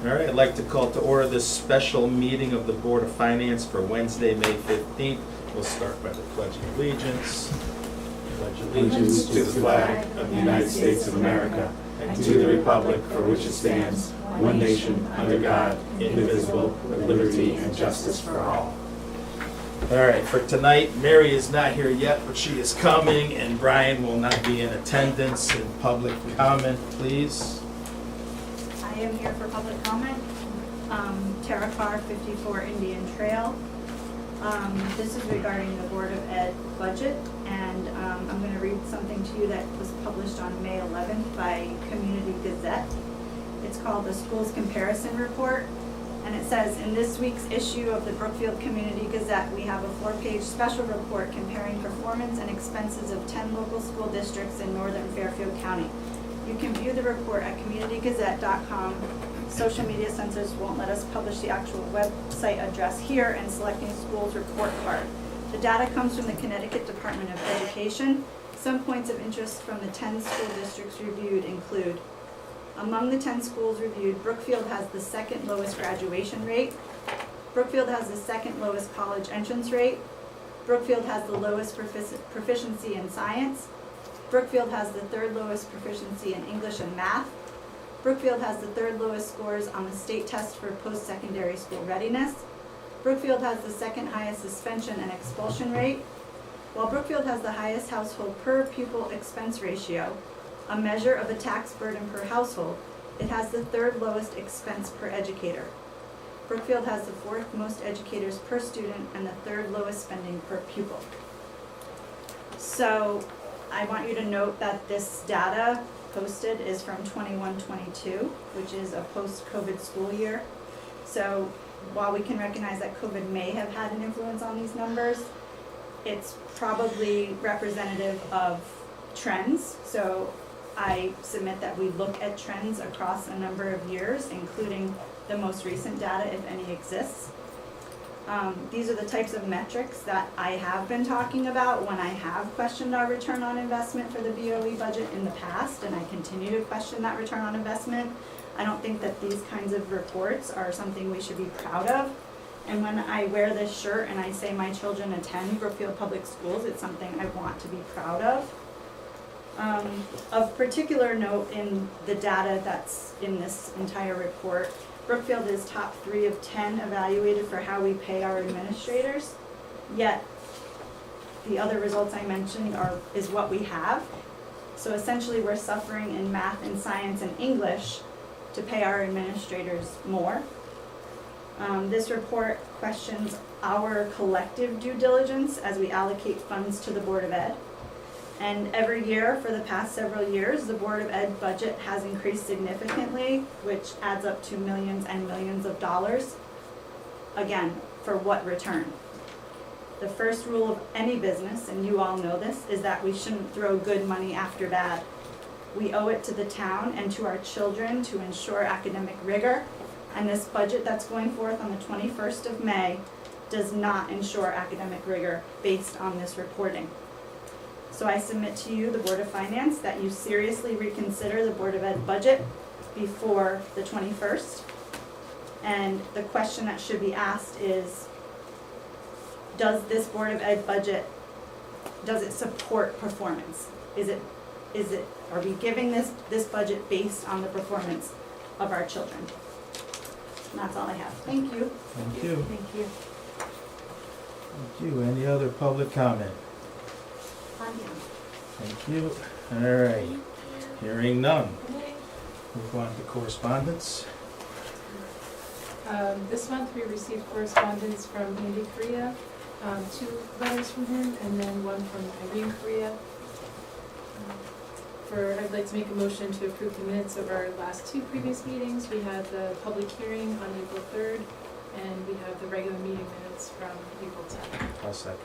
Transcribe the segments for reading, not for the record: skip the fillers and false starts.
All right, I'd like to call to order this special meeting of the Board of Finance for Wednesday, May 15th. We'll start by the Pledge of Allegiance. Pledge Allegiance to the flag of the United States of America and to the republic for which it stands, one nation, under God, indivisible, with liberty and justice for all. All right, for tonight, Mary is not here yet, but she is coming, and Brian will not be in attendance. In public comment, please. I am here for public comment. Tara Carr, 54 Indian Trail. This is regarding the Board of Ed budget, and I'm going to read something to you that was published on May 11th by Community Gazette. It's called the Schools Comparison Report, and it says, in this week's issue of the Brookfield Community Gazette, we have a 4-page special report comparing performance and expenses of 10 local school districts in northern Fairfield County. You can view the report at communitygazette.com. Social media censors won't let us publish the actual website address here, and selecting schools report card. The data comes from the Connecticut Department of Education. Some points of interest from the 10 school districts reviewed include: among the 10 schools reviewed, Brookfield has the second lowest graduation rate. Brookfield has the second lowest college entrance rate. Brookfield has the lowest proficiency in science. Brookfield has the third lowest proficiency in English and math. Brookfield has the third lowest scores on the state test for post-secondary school readiness. Brookfield has the second highest suspension and expulsion rate. While Brookfield has the highest household per pupil expense ratio, a measure of the tax burden per household, it has the third lowest expense per educator. Brookfield has the fourth most educators per student and the third lowest spending per pupil. So I want you to note that this data posted is from 21-22, which is a post-COVID school year. So while we can recognize that COVID may have had an influence on these numbers, it's probably representative of trends. So I submit that we look at trends across a number of years, including the most recent data, if any exists. These are the types of metrics that I have been talking about when I have questioned our return on investment for the BOE budget in the past, and I continue to question that return on investment. I don't think that these kinds of reports are something we should be proud of. And when I wear this shirt and I say my children attend Brookfield Public Schools, it's something I want to be proud of. Of particular note in the data that's in this entire report, Brookfield is top 3 of 10 evaluated for how we pay our administrators, yet the other results I mentioned is what we have. So essentially we're suffering in math and science and English to pay our administrators more. This report questions our collective due diligence as we allocate funds to the Board of Ed. And every year for the past several years, the Board of Ed budget has increased significantly, which adds up to millions and millions of dollars. Again, for what return? The first rule of any business, and you all know this, is that we shouldn't throw good money after bad. We owe it to the town and to our children to ensure academic rigor, and this budget that's going forth on the 21st of May does not ensure academic rigor based on this reporting. So I submit to you, the Board of Finance, that you seriously reconsider the Board of Ed budget before the 21st. And the question that should be asked is, does this Board of Ed budget, does it support performance? Are we giving this budget based on the performance of our children? And that's all I have. Thank you. Thank you. Thank you. Thank you. Any other public comment? Thank you. All right. Hearing none. Move on to correspondence. This month we received correspondence from Andy Correa, 2 letters from him, and then one from Irene Correa. I'd like to make a motion to approve the minutes of our last 2 previous meetings. We had the public hearing on April 3rd, and we have the regular meeting minutes from April 10th. I'll second.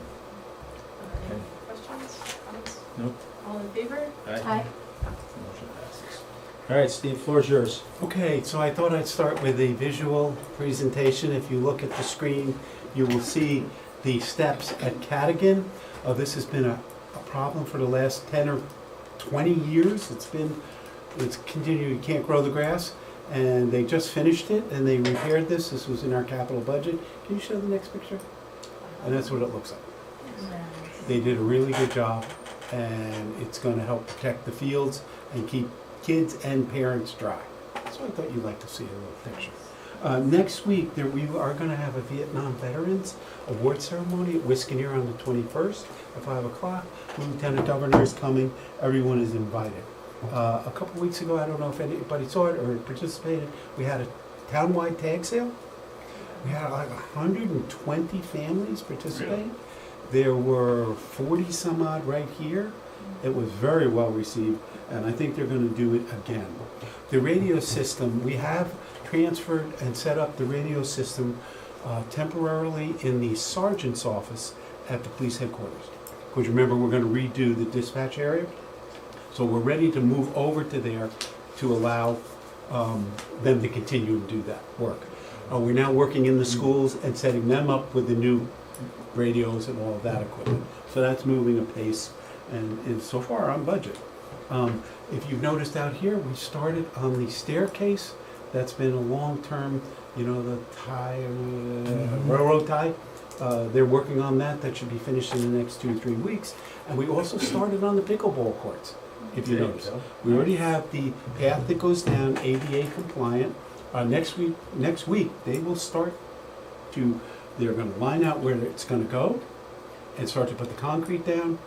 Any questions, comments? Nope. All in favor? Aye. Motion passes. All right, Steve, floor is yours. Okay, so I thought I'd start with a visual presentation. If you look at the screen, you will see the steps at Cadogan. This has been a problem for the last 10 or 20 years. It's continuing, you can't grow the grass. And they just finished it, and they repaired this. This was in our capital budget. Can you show the next picture? And that's what it looks like. They did a really good job, and it's gonna help protect the fields and keep kids and parents dry. So I thought you'd like to see a little picture. Next week, we are gonna have a Vietnam Veterans Award Ceremony at Wiskaneer on the 21st at 5 o'clock. The Lieutenant Governor is coming, everyone is invited. A couple weeks ago, I don't know if anybody saw it or participated, we had a townwide tag sale. We had like 120 families participate. There were 40 some odd right here. It was very well received, and I think they're gonna do it again. The radio system, we have transferred and set up the radio system temporarily in the sergeant's office at the police headquarters. Because remember, we're gonna redo the dispatch area. So we're ready to move over to there to allow them to continue to do that work. We're now working in the schools and setting them up with the new radios and all of that equipment. So that's moving apace and is so far on budget. If you've noticed out here, we started on the staircase. That's been a long-term, you know, the tie, railroad tie. They're working on that. That should be finished in the next 2 or 3 weeks. And we also started on the pickleball courts, if you notice. We already have the path that goes down, ADA compliant. Next week, they will start to, they're gonna line out where it's gonna go and start to put the concrete down.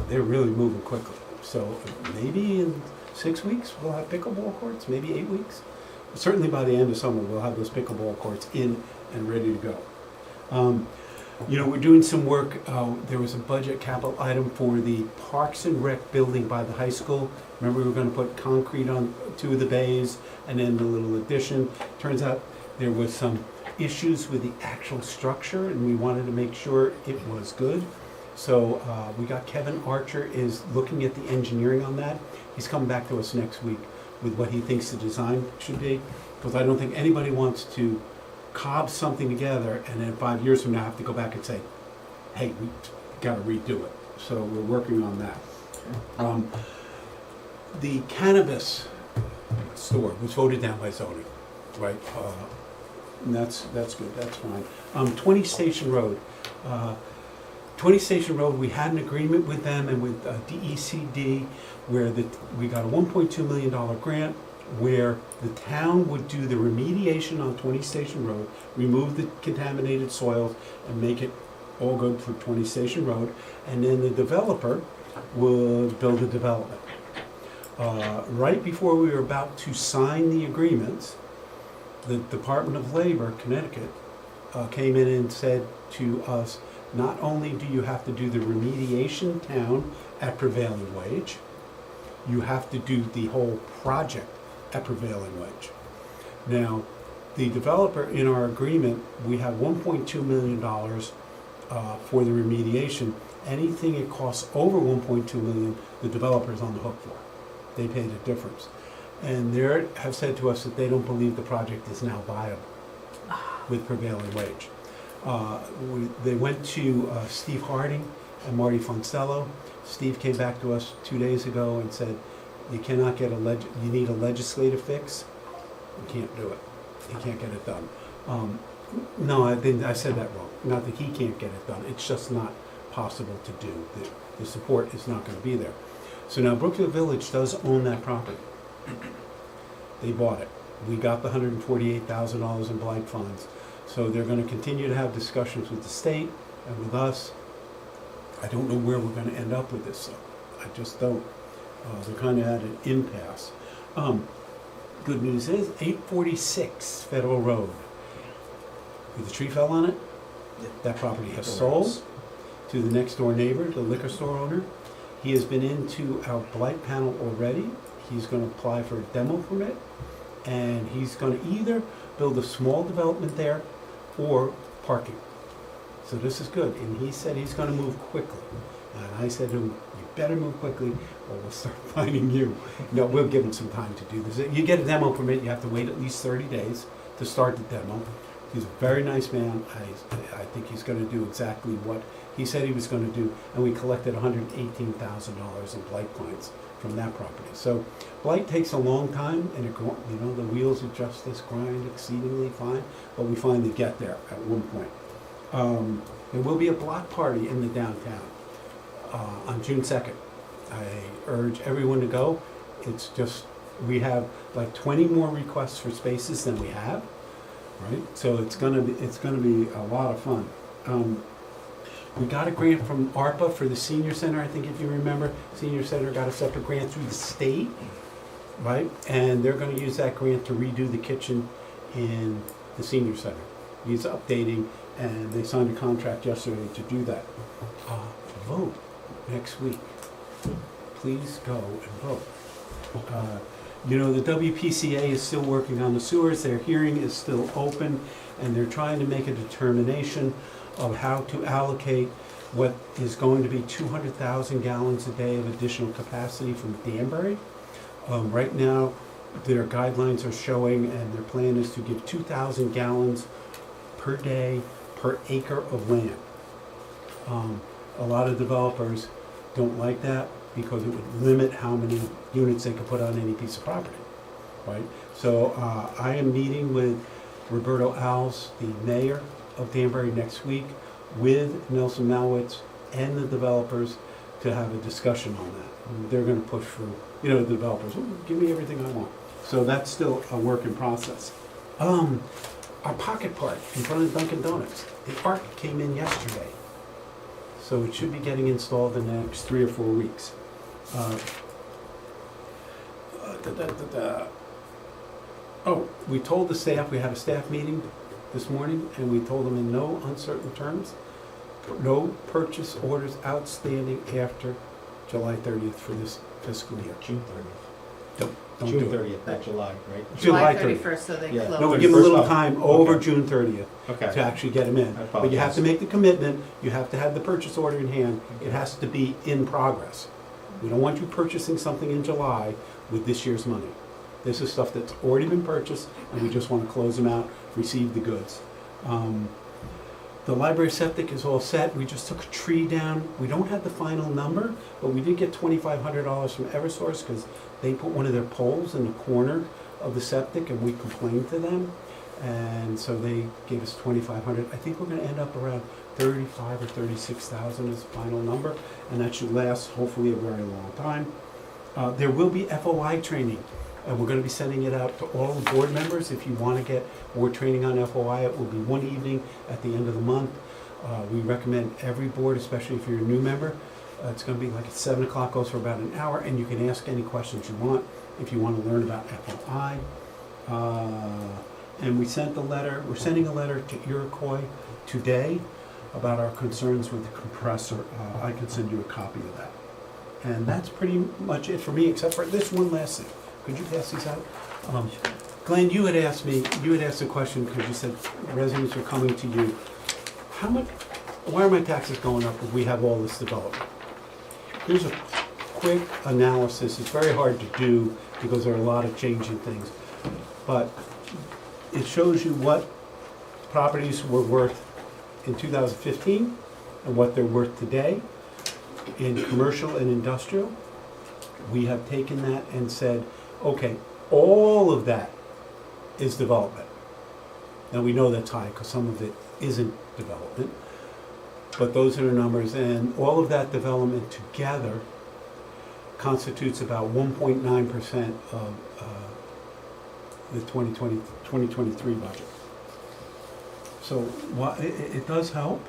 They're really moving quickly. So maybe in 6 weeks, we'll have pickleball courts, maybe 8 weeks. Certainly by the end of summer, we'll have those pickleball courts in and ready to go. You know, we're doing some work. There was a budget capital item for the Parks and Rec building by the high school. Remember, we were gonna put concrete on 2 of the bays and then the little addition. Turns out there was some issues with the actual structure, and we wanted to make sure it was good. So we got Kevin Archer is looking at the engineering on that. He's coming back to us next week with what he thinks the design should be, because I don't think anybody wants to cob something together and then 5 years from now have to go back and say, hey, we gotta redo it. So we're working on that. The cannabis store was voted down by zoning, right? And that's good, that's fine. 20 Station Road. 20 Station Road, we had an agreement with them and with DECD where we got a $1.2 million grant where the town would do the remediation on 20 Station Road, remove the contaminated soils and make it all good for 20 Station Road, and then the developer would build a development. Right before we were about to sign the agreements, the Department of Labor, Connecticut, came in and said to us, not only do you have to do the remediation town at prevailing wage, you have to do the whole project at prevailing wage. Now, the developer, in our agreement, we have $1.2 million for the remediation. Anything it costs over $1.2 million, the developer is on the hook for. They pay the difference. And they have said to us that they don't believe the project is now viable with prevailing wage. They went to Steve Harding and Marty Fonsello. Steve came back to us 2 days ago and said, you cannot get you need a legislative fix. You can't do it. He can't get it done. No, I said that wrong. Not that he can't get it done. It's just not possible to do. The support is not going to be there. So now Brookfield Village does own that property. They bought it. We got the $148,000 in blight funds. So they're going to continue to have discussions with the state and with us. I don't know where we're going to end up with this, though. I just don't. They're kind of at an impasse. Good news is 846 Federal Road. The tree fell on it. That property has sold to the next door neighbor, the liquor store owner. He has been into our blight panel already. He's going to apply for a demo permit, and he's going to either build a small development there or parking. So this is good. And he said he's going to move quickly. And I said to him, you better move quickly or we'll start finding you. No, we'll give him some time to do this. You get a demo permit, you have to wait at least 30 days to start the demo. He's a very nice man. I think he's going to do exactly what he said he was going to do. And we collected $118,000 in blight fines from that property. So blight takes a long time, and the wheels of justice grind exceedingly fine, but we finally get there at one point. There will be a block party in the downtown on June 2nd. I urge everyone to go. It's just, we have like 20 more requests for spaces than we have, right? So it's gonna be a lot of fun. We got a grant from ARPA for the senior center, I think if you remember. Senior center got a separate grant through the state, right? And they're gonna use that grant to redo the kitchen in the senior center. He's updating, and they signed a contract yesterday to do that. Vote next week. Please go and vote. The WPCA is still working on the sewers. Their hearing is still open, and they're trying to make a determination of how to allocate what is going to be 200,000 gallons a day of additional capacity from Danbury. Right now, their guidelines are showing, and their plan is to give 2,000 gallons per day per acre of land. A lot of developers don't like that because it would limit how many units they could put on any piece of property, right? So I am meeting with Roberto Alves, the mayor of Danbury, next week with Nelson Malwitz and the developers to have a discussion on that. And they're going to push for, the developers, give me everything I want. So that's still a work in process. Our pocket park in front of Dunkin' Donuts, the arc came in yesterday. So it should be getting installed in the next 3 or 4 weeks. We told the staff, we had a staff meeting this morning, and we told them in no uncertain terms, no purchase orders outstanding after July 30th for this fiscal year. June 30th. Don't June do it. 30th, not July, right? July 30th. 31st, so they Yeah. close. No, we give them a little 31st. time over Okay. June 30th to Okay. actually get them in. I But you have to apologize. make the commitment, you have to have the purchase order in hand, it has to be in progress. We don't want you purchasing something in July with this year's money. This is stuff that's already been purchased, and we just want to close them out, receive the goods. The library septic is all set, we just took a tree down. We don't have the final number, but we did get $2,500 from Eversource because they put one of their poles in the corner of the septic, and we complained to them. And so they gave us $2,500. I think we're gonna end up around 35 or 36,000 as the final number, and that should last hopefully a very long time. There will be FOI training, and we're gonna be sending it out to all the board members. If you wanna get more training on FOI, it will be one evening at the end of the month. We recommend every board, especially if you're a new member. It's gonna be like at 7 o'clock, goes for about an hour, and you can ask any questions you want if you wanna learn about FOI. And we're sending a letter to Iroquois today about our concerns with the compressor. I can send you a copy of that. And that's pretty much it for me, except for this one last thing. Could you pass these out? Glenn, you had asked a question, because you said residents were coming to you. Why are my taxes going up if we have all this development? Here's a quick analysis. It's very hard to do because there are a lot of changing things. But it shows you what properties were worth in 2015 and what they're worth today. In commercial and industrial, we have taken that and said, okay, all of that is development. Now we know that's high because some of it isn't development, but those are the numbers, and all of that development together constitutes about 1.9% of the 2023 budget. So it does help,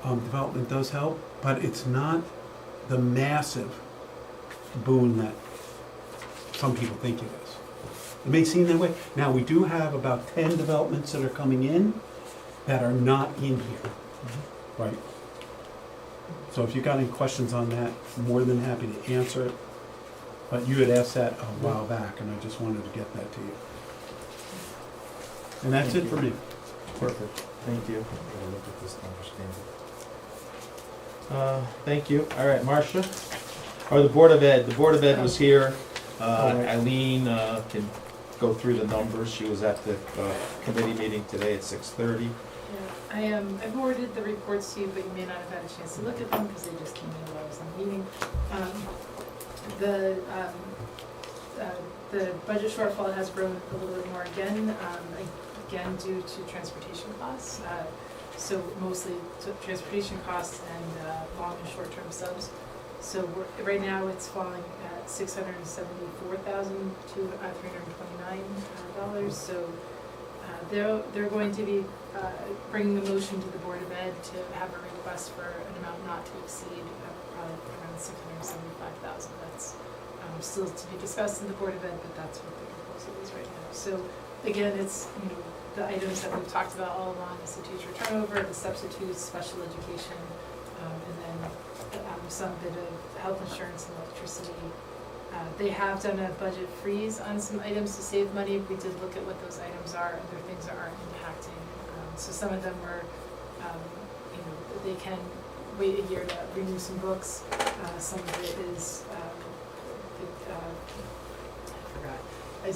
development does help, but it's not the massive boon that some people think it is. It may seem that way. Now, we do have about 10 developments that are coming in that are not in here, right? So if you got any questions on that, I'm more than happy to answer it. But you had asked that a while back, and I just wanted to get that to you. And that's it for me. Perfect, thank you. Thank you. All right, Marcia, or the Board of Ed. The Board of Ed was here. Eileen can go through the numbers. She was at the committee meeting today at 6:30. Yeah, I forwarded the reports to you, but you may not have had a chance to look at them because they just came in while I was in the meeting. The budget shortfall has grown a little bit more again due to transportation costs. So mostly transportation costs and long and short-term subs. So right now it's falling at $674,329. So they're going to be bringing a motion to the Board of Ed to have a request for an amount not to exceed probably around $675,000. That's still to be discussed in the Board of Ed, but that's what the proposal is right now. So again, it's, the items that we've talked about all along is the teacher turnover, the substitutes, special education, and then some bit of health insurance and electricity. They have done a budget freeze on some items to save money. We did look at what those items are, and they're things that aren't impacting. So some of them were, they can wait a year to renew some books. Some of it is, I forgot. I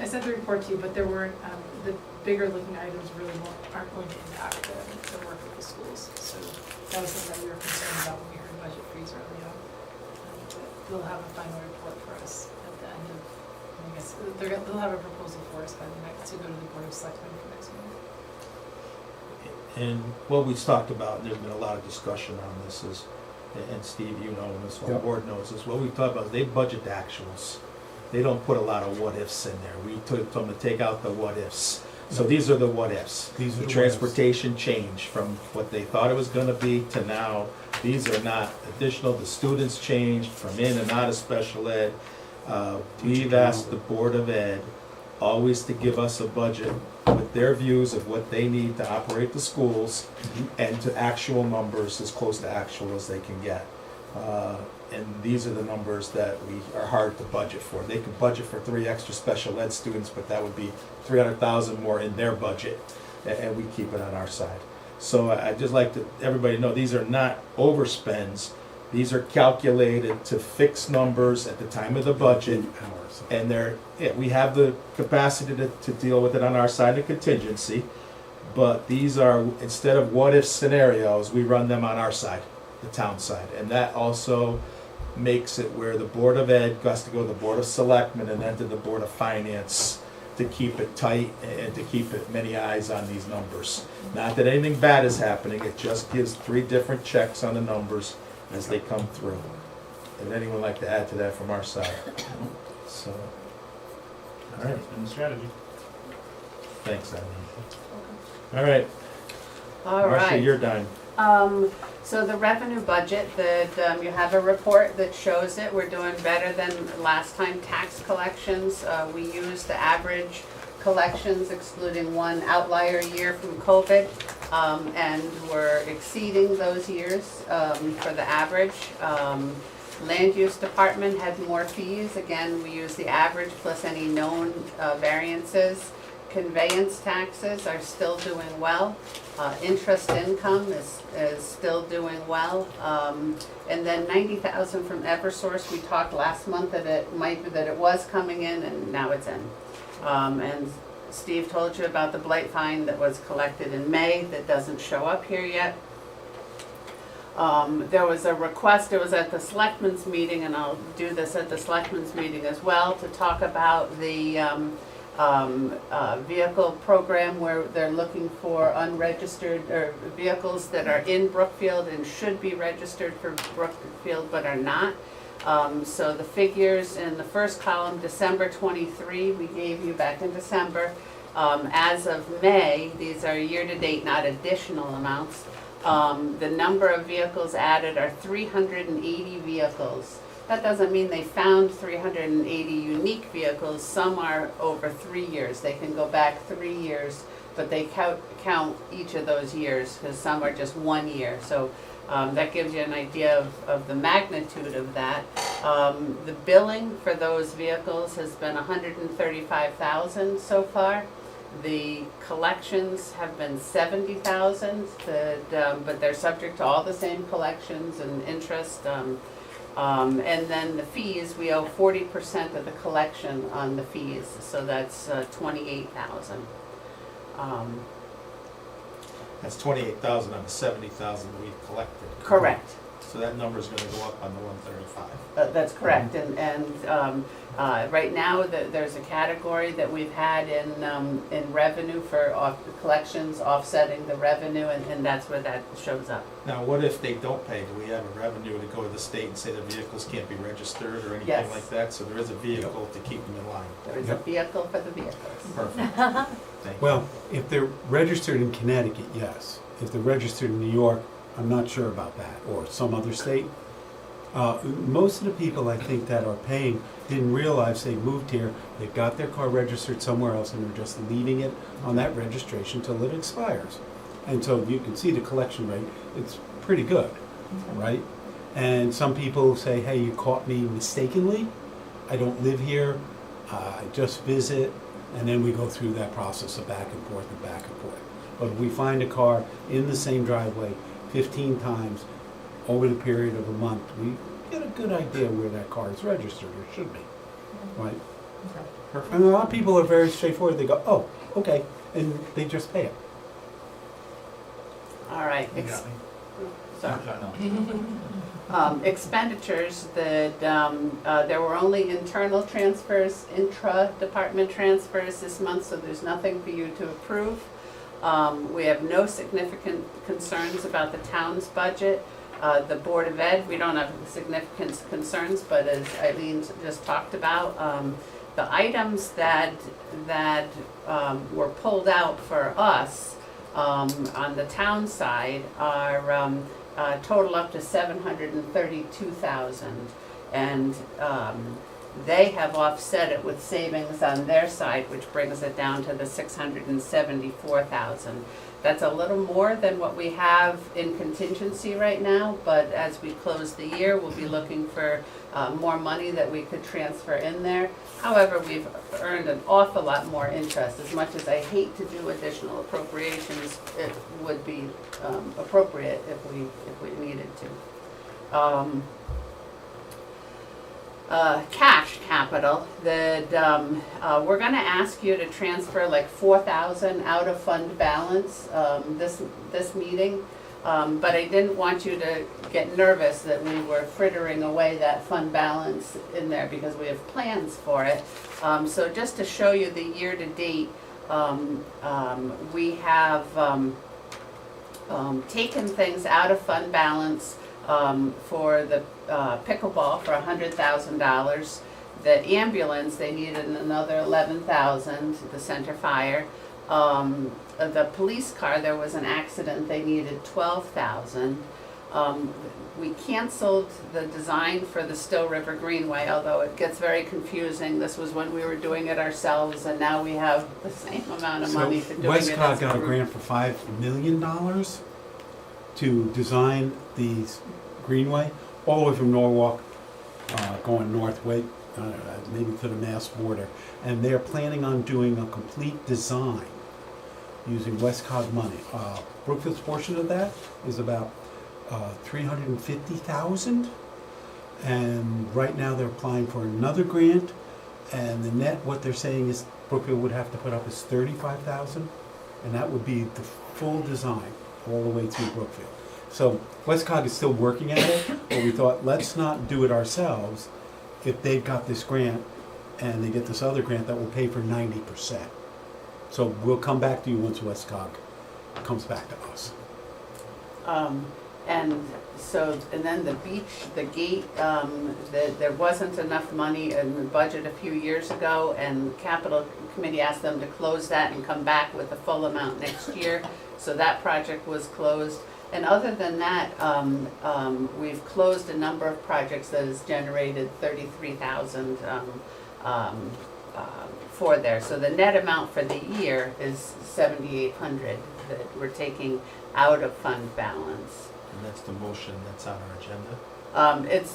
sent the report to you, but there weren't, the bigger looking items really aren't going to impact the work of the schools. So that was something that we were concerned about when we heard budget freeze early on. But they'll have a final report for us at the end of, I guess, they'll have a proposal for us by the next, to go to the Board of Selectmen for next meeting. And what we've talked about, and there's been a lot of discussion on this, is, and Steve, you know, and this whole Yep. board knows this, what we've talked about, they budget the actuals. They don't put a lot of what-ifs in there. We told them to take out the what-ifs. So these are the what-ifs. These are The the transportation change from what they thought it was gonna be to now. These are not additional, the students changed from in and out of special ed. We've asked the Board of Ed always to give us a budget with their views of what they need to operate the schools and to actual numbers, as close to actual as they can get. And these are the numbers that are hard to budget for. They could budget for 3 extra special ed students, but that would be $300,000 more in their budget, and we keep it on our side. So I'd just like to everybody know, these are not overspends. These are calculated to fix numbers at the time of the budget, and we have the capacity to deal with it on our side of contingency, but these are, instead of what-if scenarios, we run them on our side, the town side. And that also makes it where the Board of Ed has to go to the Board of Selectmen and then to the Board of Finance to keep it tight and to keep it many eyes on these numbers. Not that anything bad is happening, it just gives 3 different checks on the numbers as they come through. Would anyone like to add to that from our side? So, all right, And the strategy. thanks, Eileen. All right, All Marcia, right. you're done. So the revenue budget, that you have a report that shows it. We're doing better than last time tax collections. We used the average collections excluding one outlier year from COVID. And we're exceeding those years for the average. Land use department had more fees. Again, we use the average plus any known variances. Conveyance taxes are still doing well. Interest income is still doing well. And then 90,000 from Eversource. We talked last month that it might be that it was coming in, and now it's in. And Steve told you about the blight fine that was collected in May that doesn't show up here yet. There was a request, it was at the selectmen's meeting, and I'll do this at the selectmen's meeting as well, to talk about the vehicle program where they're looking for unregistered, or vehicles that are in Brookfield and should be registered for Brookfield but are not. So the figures in the first column, December 23, we gave you back in December. As of May, these are year-to-date, not additional amounts. The number of vehicles added are 380 vehicles. That doesn't mean they found 380 unique vehicles. Some are over 3 years. They can go back 3 years, but they count each of those years because some are just 1 year. So that gives you an idea of the magnitude of that. The billing for those vehicles has been $135,000 so far. The collections have been $70,000, but they're subject to all the same collections and interest. And then the fees, we owe 40% of the collection on the fees, so that's $28,000. That's 28,000 on the 70,000 we've collected. Correct. So that number's gonna go up on the 135. That's correct, right now, there's a category that we've had in revenue for collections offsetting the revenue, and that's where that shows up. Now, what if they don't pay? Do we have a revenue to go to the state and say the vehicles can't be registered or anything Yes. like that? So there is a vehicle to keep them in line. There is a Yep. vehicle for the vehicles. Perfect. Thank you. Well, if they're registered in Connecticut, yes. If they're registered in New York, I'm not sure about that, or some other state. Most of the people I think that are paying didn't realize they moved here, they got their car registered somewhere else, and they're just leaving it on that registration till it expires. And so you can see the collection rate, it's pretty good, right? And some people say, hey, you caught me mistakenly, I don't live here, I just visit, and then we go through that process of back and forth and back and forth. But if we find a car in the same driveway 15 times over the period of a month, we get a good idea where that car is registered, or should be, right? Perfect. And a lot of people are very straightforward, they go, oh, okay, and they just pay it. All right. You got me. Sorry. No. Expenditures that, there were only internal transfers, intra-department transfers this month, so there's nothing for you to approve. We have no significant concerns about the town's budget. The Board of Ed, we don't have significant concerns, but as Eileen just talked about, the items that were pulled out for us on the town side are total up to $732,000, and they have offset it with savings on their side, which brings it down to the $674,000. That's a little more than what we have in contingency right now, but as we close the year, we'll be looking for more money that we could transfer in there. However, we've earned an awful lot more interest. As much as I hate to do additional appropriations, it would be appropriate if we needed to. Cash capital, that we're gonna ask you to transfer like $4,000 out of fund balance this meeting. But I didn't want you to get nervous that we were frittering away that fund balance in there, because we have plans for it. So just to show you the year-to-date, we have taken things out of fund balance for the pickleball for $100,000. The ambulance, they needed another $11,000, the center fire. The police car, there was an accident, they needed $12,000. We canceled the design for the Still River Greenway, although it gets very confusing. This was when we were doing it ourselves, and now we have the same amount of money for doing it as Westcott got a group. grant for $5 million to design the greenway, all the way from Norwalk, going northway, maybe to the Mass border. And they're planning on doing a complete design using Westcott money. Brookfield's portion of that is about $350,000. And right now they're applying for another grant, and the net, what they're saying is Brookfield would have to put up is $35,000, and that would be the full design all the way through Brookfield. So Westcott is still working at it, but we thought, let's not do it ourselves if they've got this grant and they get this other grant that will pay for 90%. So we'll come back to you once Westcott comes back to us. And then the beach, the gate, there wasn't enough money in the budget a few years ago, and Capital Committee asked them to close that and come back with the full amount next year. So that project was closed. And other than that, we've closed a number of projects that has generated $33,000 for there. So the net amount for the year is $7,800 that we're taking out of fund balance. And that's the motion that's on our agenda.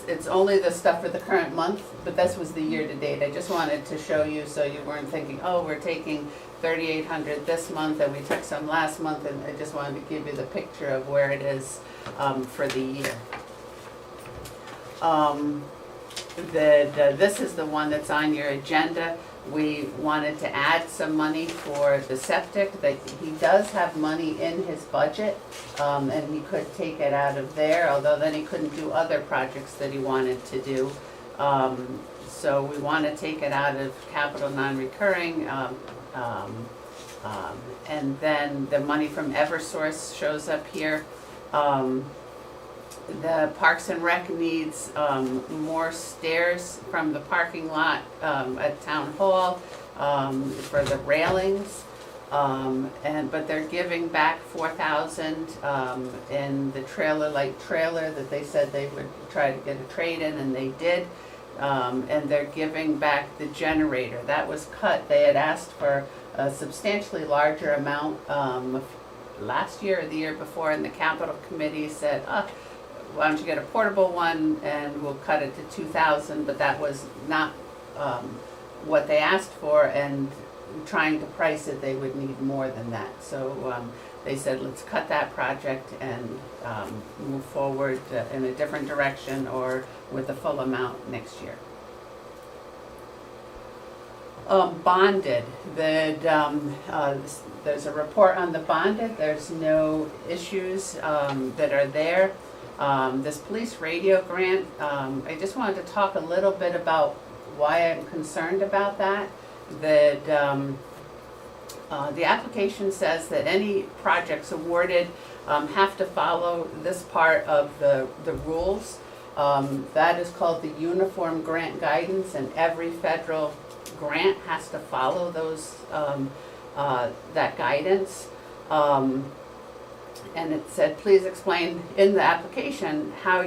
It's only the stuff for the current month, but this was the year-to-date. I just wanted to show you so you weren't thinking, oh, we're taking $3,800 this month and we took some last month, and I just wanted to give you the picture of where it is for the year. this is the one that's on your agenda. We wanted to add some money for the septic, that he does have money in his budget, and he could take it out of there, although then he couldn't do other projects that he wanted to do. So we want to take it out of capital non-recurring, and then the money from Eversource shows up here. The Parks and Rec needs more stairs from the parking lot at Town Hall for the railings. But they're giving back $4,000 in the trailer that they said they would try to get a trade in, and they did. And they're giving back the generator. That was cut. They had asked for a substantially larger amount last year or the year before, and the capital committee said, why don't you get a portable one and we'll cut it to $2,000, but that was not what they asked for, and trying to price it, they would need more than that. So they said, let's cut that project and move forward in a different direction or with the full amount next year. Bonded, there's a report on the bonded. There's no issues that are there. This police radio grant, I just wanted to talk a little bit about why I'm concerned about that. That the application says that any projects awarded have to follow this part of the rules. That is called the Uniform Grant Guidance, and every federal grant has to follow those that guidance. And it said, please explain in the application how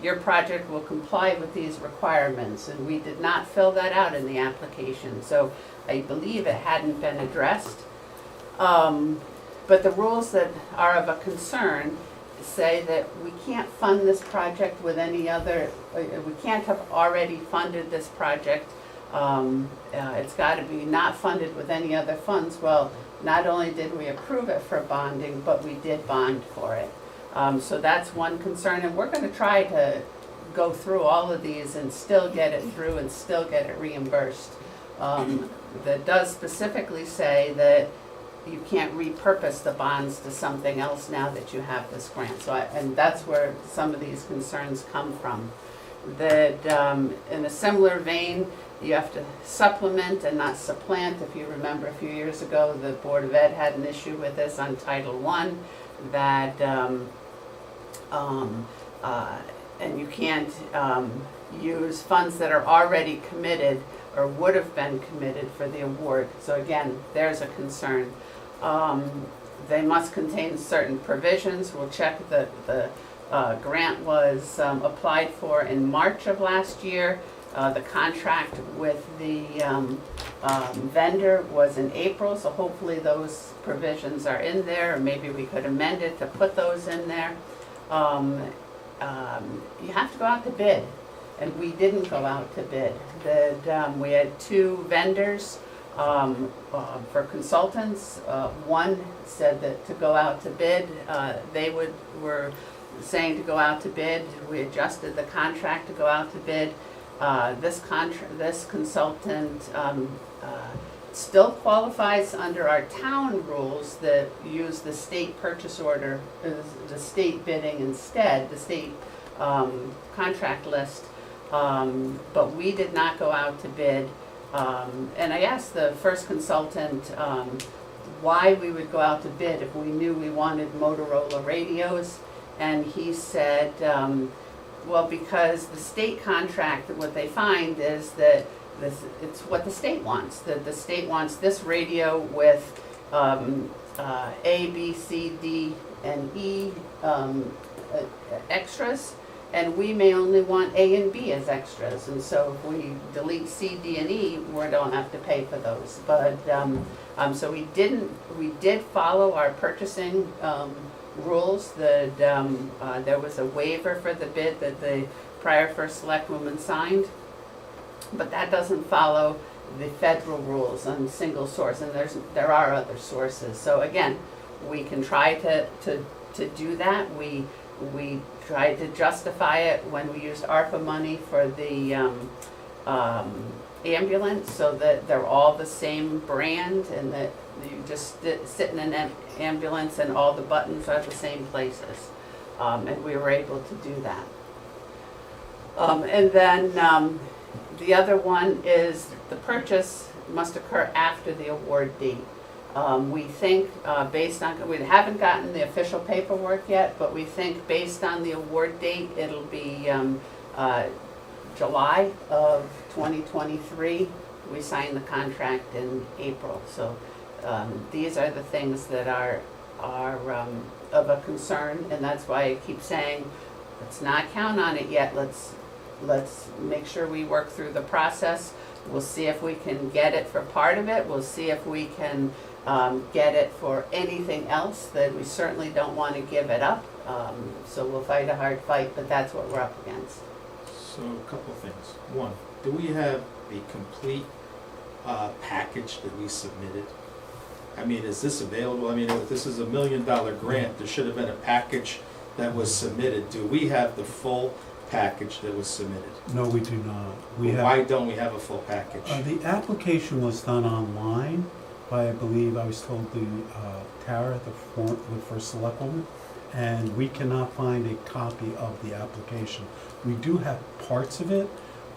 your project will comply with these requirements. And we did not fill that out in the application, so I believe it hadn't been addressed. But the rules that are of a concern say that we can't fund this project with any other, we can't have already funded this project. It's got to be not funded with any other funds. Well, not only did we approve it for bonding, but we did bond for it. So that's one concern, and we're going to try to go through all of these and still get it through and still get it reimbursed. That does specifically say that you can't repurpose the bonds to something else now that you have this grant. So, and that's where some of these concerns come from. That in a similar vein, you have to supplement and not supplant. If you remember a few years ago, the Board of Ed had an issue with this on Title I, that and you can't use funds that are already committed or would have been committed for the award. So again, there's a concern. They must contain certain provisions. We'll check that the grant was applied for in March of last year. The contract with the vendor was in April, so hopefully those provisions are in there, or maybe we could amend it to put those in there. You have to go out to bid, and we didn't go out to bid. We had two vendors for consultants. One said that to go out to bid, they were saying to go out to bid. We adjusted the contract to go out to bid. This consultant still qualifies under our town rules that use the state purchase order, the state bidding instead, the state contract list. But we did not go out to bid. And I asked the first consultant why we would go out to bid if we knew we wanted Motorola radios. And he said, well, because the state contract, what they find is that it's what the state wants. That the state wants this radio with A, B, C, D, and E extras, and we may only want A and B as extras. And so if we delete C, D, and E, we don't have to pay for those. But so we did follow our purchasing rules. That there was a waiver for the bid that the prior first selectwoman signed, but that doesn't follow the federal rules on single source, and there are other sources. So again, we can try to do that. We We tried to justify it when we used ARPA money for the ambulance, so that they're all the same brand and that you just sit in an ambulance and all the buttons are the same places. And we were able to do that. And then the other one is the purchase must occur after the award date. We think, based on, we haven't gotten the official paperwork yet, but we think based on the award date, it'll be July of 2023. We signed the contract in April, so these are the things that are of a concern, and that's why I keep saying, let's not count on it yet. Let's make sure we work through the process. We'll see if we can get it for part of it. We'll see if we can get it for anything else. That we certainly don't want to give it up. So we'll fight a hard fight, but that's what we're up against. So a couple of things. One, do we have a complete package that we submitted? I mean, is this available? I mean, if this is $1 million grant, there should have been a package that was submitted. Do we have the full package that was submitted? No, we do not. Why don't we have a full package? The application was done online by, I believe, I was told, Tara, the first selectwoman, and we cannot find a copy of the application. We do have parts of it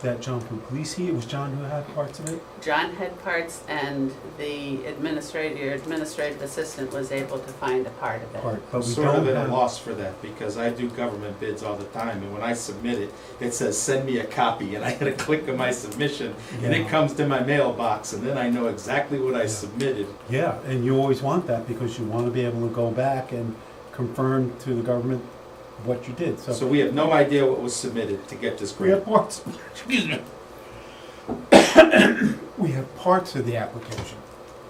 that John Puglisi, it was John who had parts of it? John had parts, and the administrative assistant was able to find a part of it. But we Sort of don't at a have. loss for that, because I do government bids all the time, and when I submit it, it says, send me a copy, and I hit a click on my submission, and it Yeah. comes to my mailbox, and then I know exactly what I submitted. Yeah, and you always want that because you want to be able to go back and confirm to the government what you did, So we have no idea what was submitted to get this we have grant. parts. Excuse me. We have parts of the application.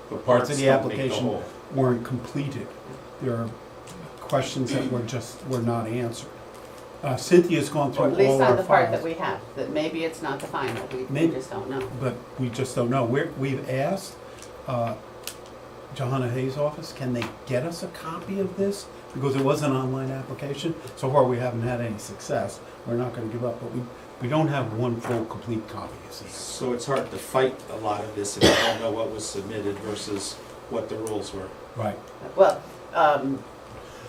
But Parts of the don't make the application whole. weren't completed. There are questions that were not answered. Cynthia's gone Or through at least all on our the part that files, we have, that maybe it's not the final, we Maybe. just don't know. but we just don't know. We've asked Johanna Hayes' office, can they get us a copy of this? Because it was an online application. So far, we haven't had any success. We're not gonna give up, but we don't have one full, complete copy, you see. So it's hard to fight a lot of this if you don't know what was submitted versus what the rules were. Right. Well,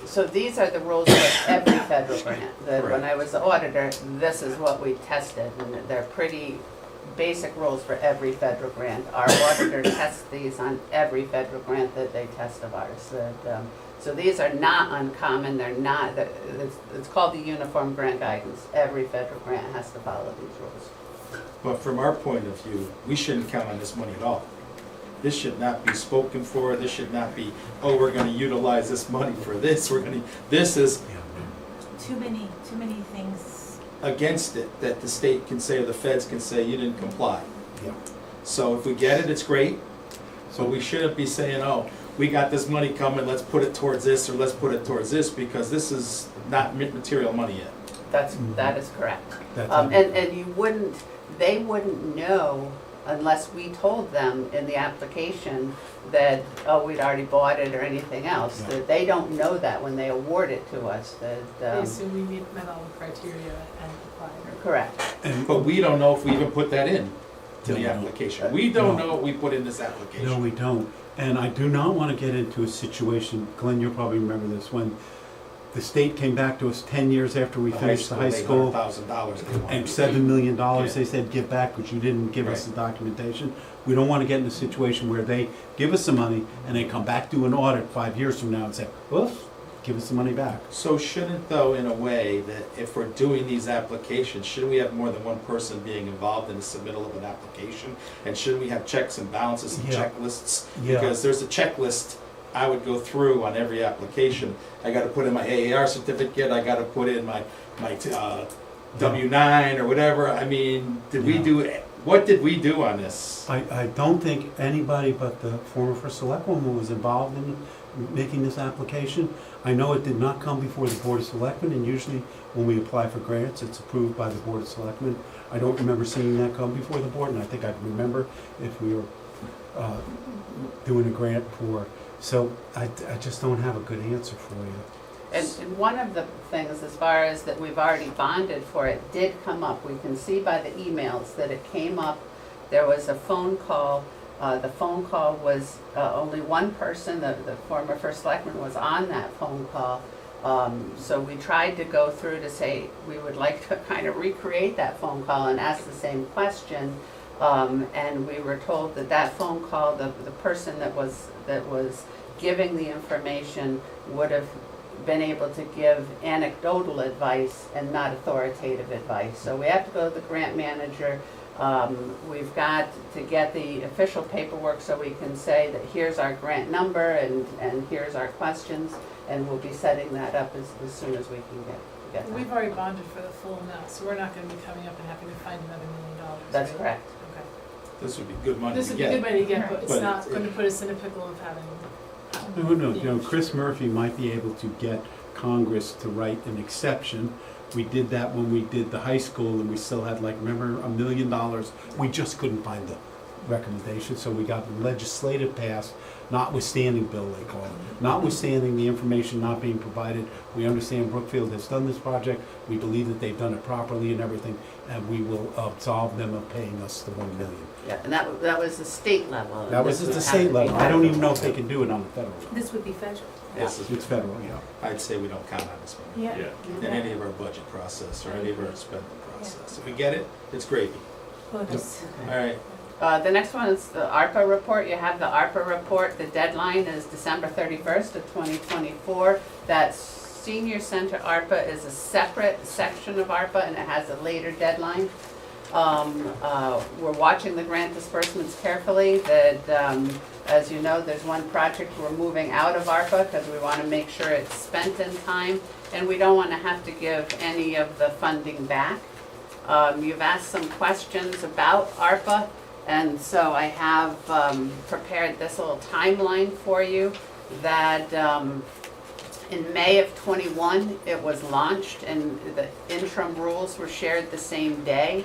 so these are the rules for every federal grant. That when I was the auditor, this is what we tested, and they're pretty basic rules for every federal grant. Our auditor tests these on every federal grant that they test of ours. So these are not uncommon, they're not, it's called the Uniform Grant Guidance. Every federal grant has to follow these rules. But from our point of view, we shouldn't count on this money at all. This should not be spoken for, this should not be, oh, we're gonna utilize this money for this, this is Too many things. against it, that the state can say or the feds can say you didn't comply. Yeah. So if we get it, it's great, so we shouldn't be saying, oh, we got this money coming, let's put it towards this, or let's put it towards this, because this is not material money yet. That is correct. That's And they wouldn't know unless we told them in the application that, oh, we'd already bought it or anything else. Yeah. That they don't know that when they award it to us, They that, assume we met all the criteria and applied. correct. But we don't know if we even put that in to No, the we don't. application. We don't No. know what we put in this No, application. we don't. And I do not want to get into a situation, Glenn, you'll probably remember this, when the state came back to us 10 years after we finished the high school, $800,000 they wanted. and $7 million, Yeah. they said, give back, because you didn't give us Right. the documentation. We don't want to get in a situation where they give us the money, and they come back to an audit 5 years from now and say, well, give us the money back. So shouldn't though, in a way, that if we're doing these applications, shouldn't we have more than one person being involved in the submittal of an application? And shouldn't we have checks and balances and Yeah. checklists? Yeah. Because there's a checklist I would go through on every application. I gotta put in my AAR certificate, I gotta put in my W-9 or whatever. I mean, what did we do on this? I don't think anybody but the former first selectwoman was involved in making this application. I know it did not come before the Board of Selectmen, and usually when we apply for grants, it's approved by the Board of Selectmen. I don't remember seeing that come before the board, and I think I'd remember if we were doing a grant for, so I just don't have a good answer for you. And one of the things, as far as that we've already bonded for it, did come up. We can see by the emails that it came up. There was a phone call. The phone call was only one person, the former first selectman was on that phone call. So we tried to go through to say, we would like to kind of recreate that phone call and ask the same question. And we were told that that phone call, the person that was giving the information would have been able to give anecdotal advice and not authoritative advice. So we have to go to the grant manager. We've got to get the official paperwork so we can say that here's our grant number and here's our questions, and we'll be setting that up as soon as we can get that. We've already bonded for the full amount, so we're not gonna be coming up and having to find another $1 million. That's right? correct. Okay. This would be good money This to would be a good get. way to get, but it's But not it- gonna put us in a pickle of having. Who knows, you know, Chris Murphy might be able to get Congress to write an exception. We did that when we did the high school, and we still had, like, remember, $1 million? We just couldn't find the recommendation, so we got the legislative pass, notwithstanding, Bill, they call it, notwithstanding the information not being provided. We understand Brookfield has done this project, we believe that they've done it properly and everything, and we will absolve them of paying us the $1 million. Yeah, and that was the state level. That was at the state level, I don't even know if they can do it on the federal level. This would be federal. This is- It's federal, yeah. I'd say we don't count on this money Yeah. in any of our budget process or any of our spending process. If we get it, it's gravy. Well, just, All right, The next one is the ARPA report. You have the ARPA report. The deadline is December 31st of 2024. That senior center ARPA is a separate section of ARPA, and it has a later deadline. We're watching the grant disbursements carefully. As you know, there's one project we're moving out of ARPA because we want to make sure it's spent in time, and we don't want to have to give any of the funding back. You've asked some questions about ARPA, and so I have prepared this little timeline for you that in May of '21, it was launched, and the interim rules were shared the same day.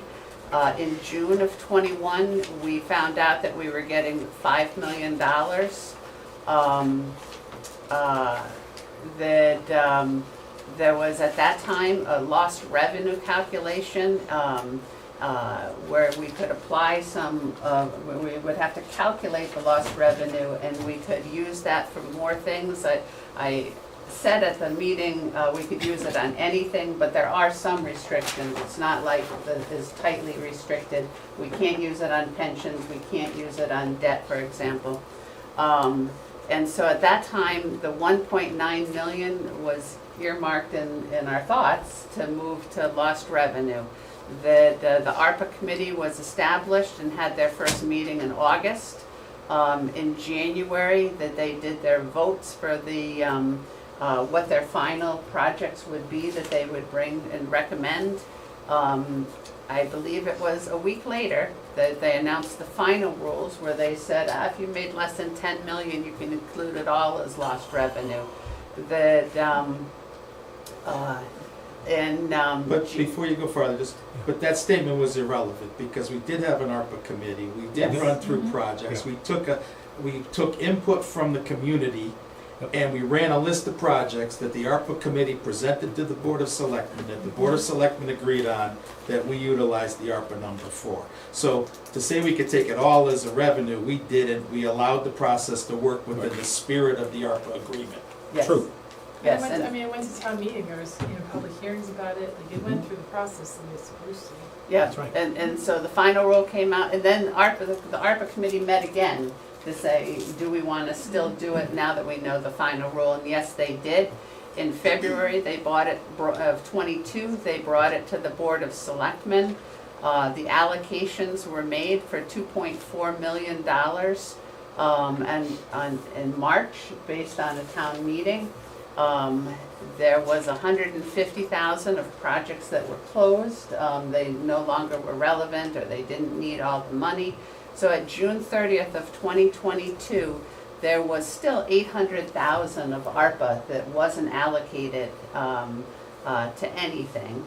In June of '21, we found out that we were getting $5 million. There was at that time a lost revenue calculation where we could apply we would have to calculate the lost revenue, and we could use that for more things. I said at the meeting we could use it on anything, but there are some restrictions. It's not like it is tightly restricted. We can't use it on pensions, we can't use it on debt, for example. And so at that time, the 1.9 million was earmarked in our thoughts to move to lost revenue. The ARPA committee was established and had their first meeting in August. In January, that they did their votes for the what their final projects would be that they would bring and recommend. I believe it was a week later that they announced the final rules where they said, if you made less than 10 million, you can include it all as lost revenue. But before you go farther, but that statement was irrelevant, because we did have an ARPA committee, we did Yes. run through projects, we took input from the community, and we ran a list of projects that the ARPA committee presented to the Board of Selectmen, that the Board of Selectmen agreed on, that we utilized the ARPA number for. So to say we could take it all as a revenue, we didn't, we allowed the process to work within the spirit of the ARPA agreement. yes. True. Yes, I and- mean, it went to town meeting, there was, public hearings about it, like, it went through the process that it's supposed to. Yeah, That's right. and so the final rule came out, and then the ARPA committee met again to say, do we want to still do it now that we know the final rule? And yes, they did. In February, they of '22, they brought it to the Board of Selectmen. The allocations were made for $2.4 million and in March, based on a town meeting. There was 150,000 of projects that were closed. They no longer were relevant, or they didn't need all the money. So at June 30th of 2022, there was still 800,000 of ARPA that wasn't allocated to anything.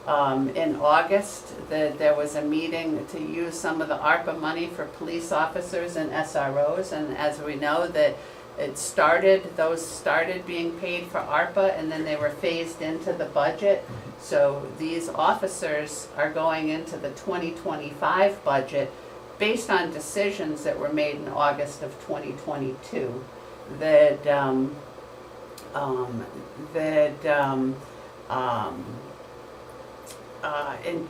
In August, there was a meeting to use some of the ARPA money for police officers and SROs, and as we know, that those started being paid for ARPA, and then they were phased into the budget. So these officers are going into the 2025 budget based on decisions that were made in August of 2022. In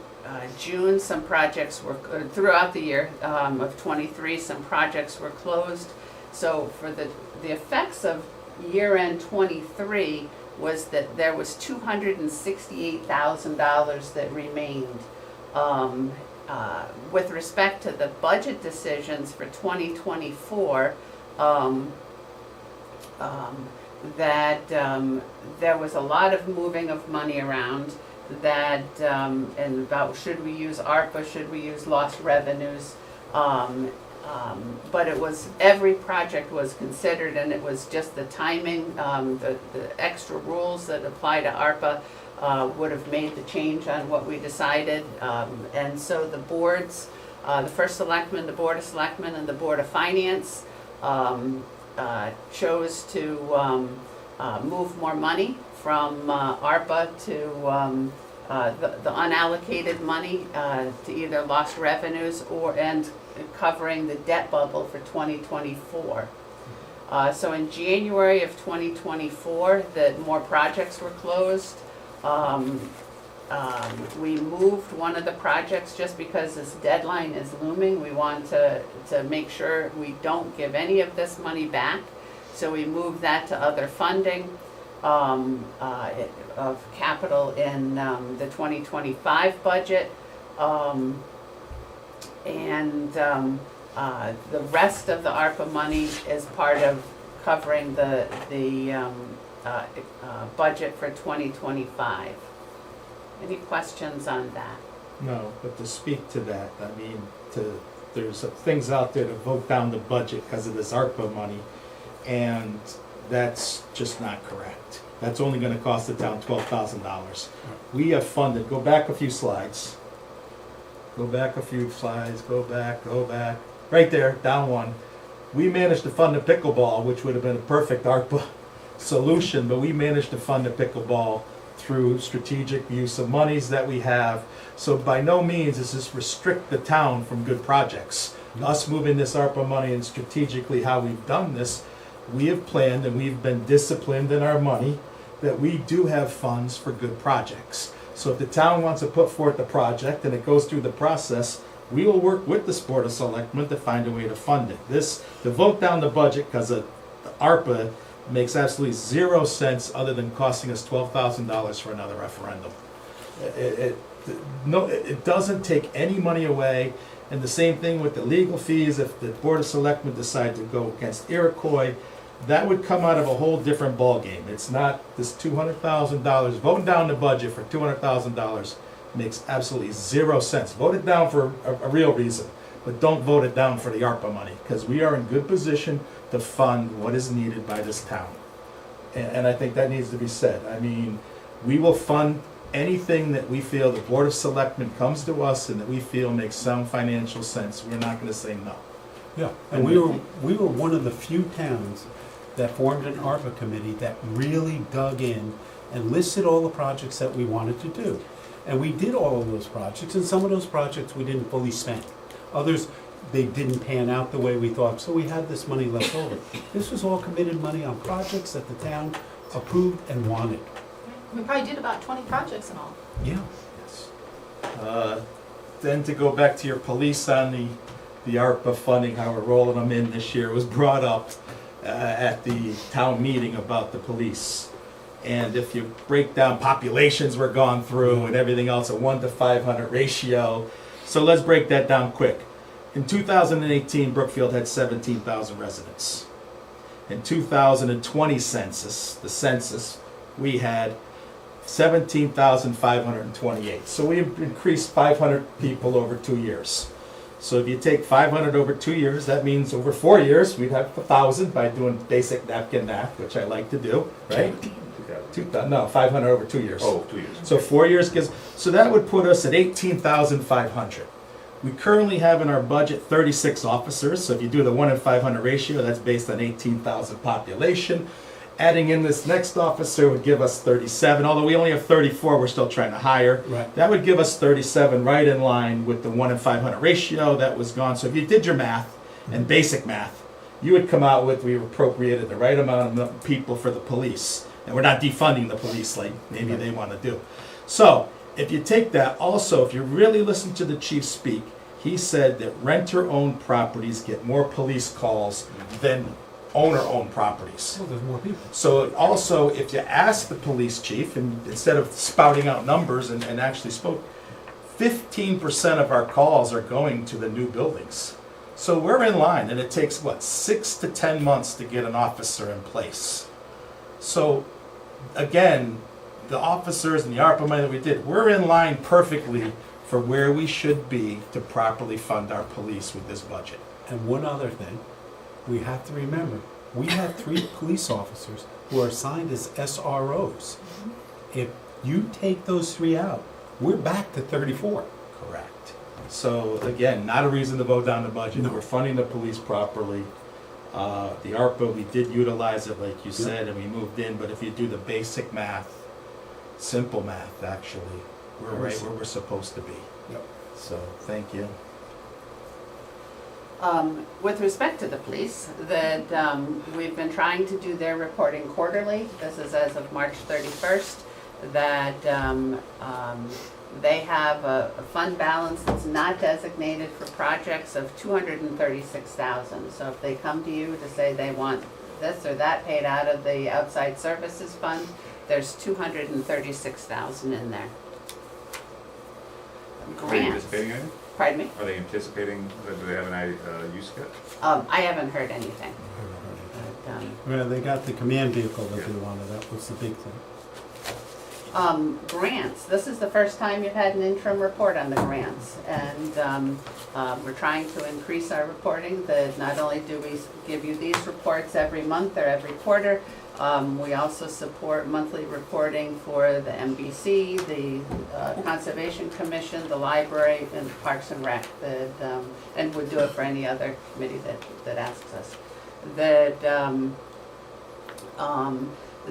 June, some projects were, throughout the year of '23, some projects were closed. So for the effects of year-end '23 was that there was $268,000 that remained. With respect to the budget decisions for 2024, there was a lot of moving of money around, and about should we use ARPA, should we use lost revenues, but it was, every project was considered, and it was just the timing, the extra rules that apply to ARPA would have made the change on what we decided, and so the boards, the first selectman, the board of selectmen, and the board of finance chose to move more money from ARPA to the unallocated money to either lost revenues and covering the debt bubble for 2024. So in January of 2024, more projects were closed. We moved one of the projects just because this deadline is looming. We want to make sure we don't give any of this money back. So we moved that to other funding of capital in the 2025 budget. The rest of the ARPA money is part of covering the budget for 2025. Any questions on that? No, but to speak to that, I mean, there's things out there to vote down the budget because of this ARPA money, and that's just not correct. That's only gonna cost the town $12,000. We have funded, go back a few slides. Go back a few slides, go back. Right there, down one. We managed to fund the pickleball, which would have been a perfect ARPA solution, but we managed to fund the pickleball through strategic use of monies that we have. So by no means does this restrict the town from good projects. Us moving this ARPA money and strategically how we've done this, we have planned and we've been disciplined in our money that we do have funds for good projects. So if the town wants to put forth the project and it goes through the process, we will work with the Board of Selectmen to find a way to fund it. To vote down the budget because of the ARPA makes absolutely zero sense other than costing us $12,000 for another referendum. It doesn't take any money away, and the same thing with the legal fees. If the Board of Selectmen decide to go against Iroquois, that would come out of a whole different ballgame. It's not this $200,000. Voting down the budget for $200,000 makes absolutely zero sense. Vote it down for a real reason, but don't vote it down for the ARPA money, because we are in good position to fund what is needed by this town. And I think that needs to be said. I mean, we will fund anything that we feel the Board of Selectmen comes to us and that we feel makes sound financial sense. We're not gonna say no. Yeah, and we were one of the few towns that formed an ARPA committee that really dug in and listed all the projects that we wanted to do. And we did all of those projects, and some of those projects we didn't fully spend. Others, they didn't pan out the way we thought, so we had this money left over. This was all committed money on projects that the town approved and wanted. We probably did about 20 projects in all. Yeah. Yes. Then to go back to your police on the ARPA funding, how we're rolling them in this year, was brought up at the town meeting about the police. And if you break down populations we're gone through and everything else, a 1 to 500 ratio. So let's break that down quick. In 2018, Brookfield had 17,000 residents. In 2020 census, we had 17,528. So we increased 500 people over 2 years. So if you take 500 over 2 years, that means over 4 years, we'd have 1,000 by doing basic napkin math, which I like to do, right? 500 over 2 years. Oh, 2 years. So 4 years gives, so that would put us at 18,500. We currently have in our budget 36 officers, so if you do the 1 in 500 ratio, that's based on 18,000 population. Adding in this next officer would give us 37, although we only have 34, we're still trying to hire. Right. That would give us 37, right in line with the 1 in 500 ratio that was gone. So if you did your math and basic math, you would come out with, we appropriated the right amount of people for the police. And we're not defunding the police like maybe they want to do. So if you take that, also, if you really listen to the chief speak, he said that renter-owned properties get more police calls than owner-owned properties. Well, there's more people. So also, if you ask the police chief, and instead of spouting out numbers and actually spoke, 15% of our calls are going to the new buildings. So we're in line, and it takes, what, 6 to 10 months to get an officer in place. So, again, the officers and the ARPA money that we did, we're in line perfectly for where we should be to properly fund our police with this budget. And one other thing, we have to remember, we have 3 police officers who are assigned as SROs. If you take those 3 out, we're back to 34. Correct. So again, not a reason to vote down the budget. No. We're funding the police properly. The ARPA, we did utilize it like you said, and we moved in, but if you do the basic math, simple math actually, we're right where we're supposed to be. Yep. So, thank you. With respect to the police, that we've been trying to do their reporting quarterly. This is as of March 31st, that they have a fund balance that's not designated for projects of $236,000. So if they come to you to say they want this or that paid out of the outside services fund, there's $236,000 in there. Are they anticipating anything? Pardon me? Are they anticipating, do they have an use yet? I haven't heard anything. But, Well, they got the command vehicle that they wanted, that was the big thing. grants, this is the first time you've had an interim report on the grants. And we're trying to increase our reporting, that not only do we give you these reports every month or every quarter, we also support monthly reporting for the MBC, the Conservation Commission, the library, and Parks and Rec, and would do it for any other committee that asks us.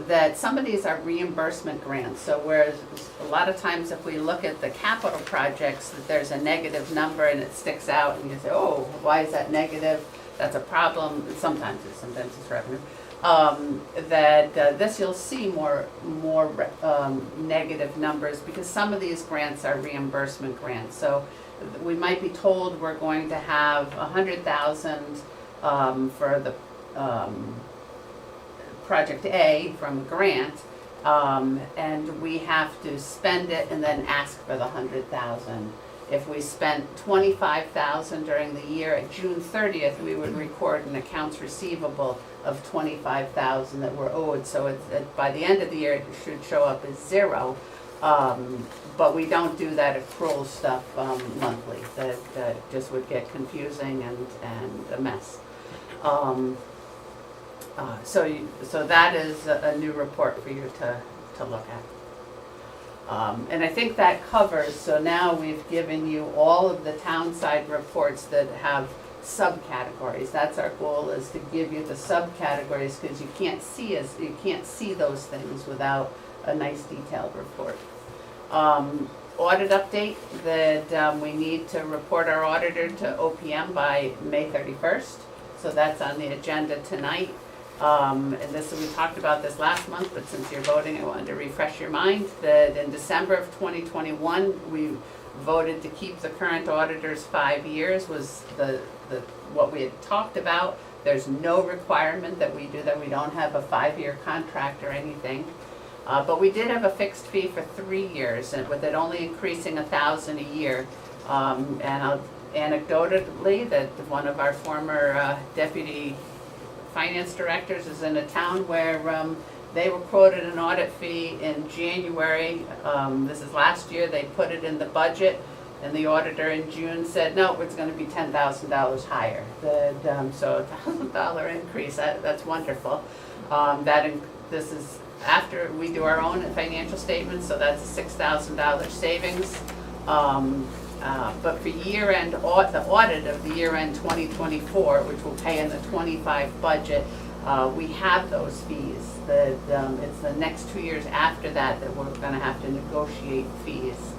That some of these are reimbursement grants. So whereas a lot of times if we look at the capital projects, that there's a negative number and it sticks out and you say, oh, why is that negative? That's a problem. Sometimes it's revenue. This you'll see more negative numbers because some of these grants are reimbursement grants. So we might be told we're going to have $100,000 for the Project A from a grant, and we have to spend it and then ask for the $100,000. If we spent $25,000 during the year, at June 30th, we would record an accounts receivable of $25,000 that we're owed. So by the end of the year, it should show up as zero. But we don't do that accrual stuff monthly. That just would get confusing and a mess. So that is a new report for you to look at. And I think that covers, so now we've given you all of the town side reports that have subcategories. That's our goal, is to give you the subcategories, because you can't see those things without a nice detailed report. Audit update, that we need to report our auditor to OPM by May 31st. So that's on the agenda tonight. And we talked about this last month, but since you're voting, I wanted to refresh your mind that in December of 2021, we voted to keep the current auditors 5 years, was what we had talked about. There's no requirement that we do that. We don't have a 5-year contract or anything. But we did have a fixed fee for 3 years, and with it only increasing $1,000 a year. And anecdotally, that one of our former deputy finance directors is in a town where they were quoted an audit fee in January. This is last year. They put it in the budget, and the auditor in June said, no, it's going to be $10,000 higher. So a $1,000 increase. That's wonderful. This is after we do our own financial statements, so that's a $6,000 savings. But for year-end, the audit of the year-end 2024, which will pay in the 25 budget, we have those fees. It's the next 2 years after that that we're gonna have to negotiate fees.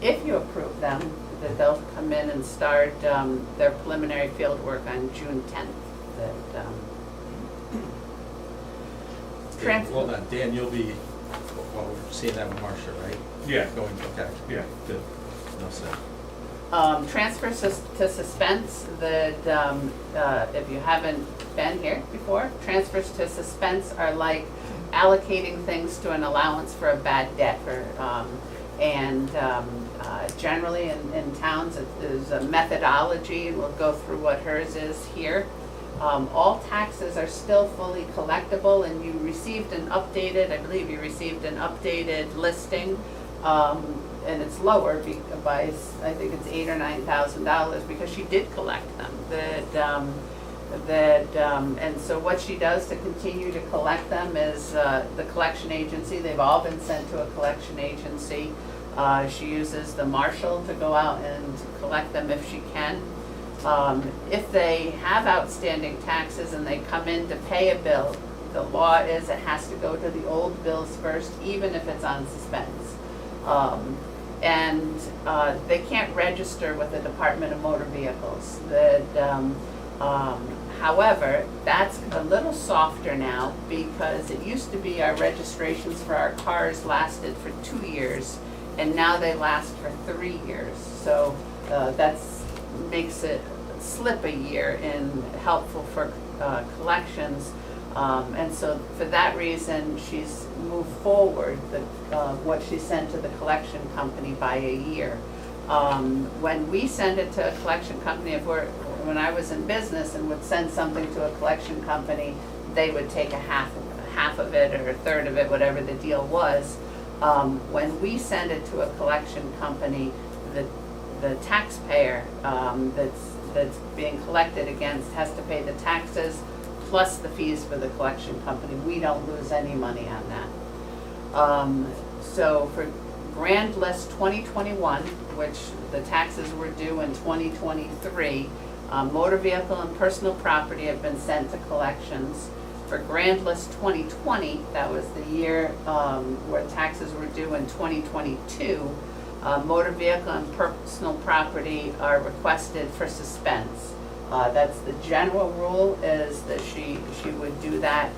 If you approve them, that they'll come in and start their preliminary field work on June 10th. Well, Dan, you'll be, well, we're seeing that with Marcia, right? Yeah, Going, okay. yeah. Good. No sense. Transfers to suspense, if you haven't been here before, transfers to suspense are like allocating things to an allowance for a bad debt. Generally in towns, there's a methodology, and we'll go through what hers is here. All taxes are still fully collectible, and you received an updated, I believe you received an updated listing. And it's lower by, I think it's $8,000 or $9,000, because she did collect them. And so what she does to continue to collect them is the collection agency. They've all been sent to a collection agency. She uses the marshal to go out and collect them if she can. If they have outstanding taxes and they come in to pay a bill, the law is it has to go to the old bills first, even if it's on suspense. They can't register with the Department of Motor Vehicles. However, that's a little softer now, because it used to be our registrations for our cars lasted for 2 years, and now they last for 3 years. So that's makes it slip a year and helpful for collections. And so for that reason, she's moved forward what she sent to the collection company by a year. When we send it to a collection company, when I was in business and would send something to a collection company, they would take a half of it or a third of it, whatever the deal was. When we send it to a collection company, the taxpayer that's being collected against has to pay the taxes plus the fees for the collection company. We don't lose any money on that. So for Grand List 2021, which the taxes were due in 2023, motor vehicle and personal property have been sent to collections. For Grand List 2020, that was the year where taxes were due in 2022, motor vehicle and personal property are requested for suspense. That's the general rule, is that she would do that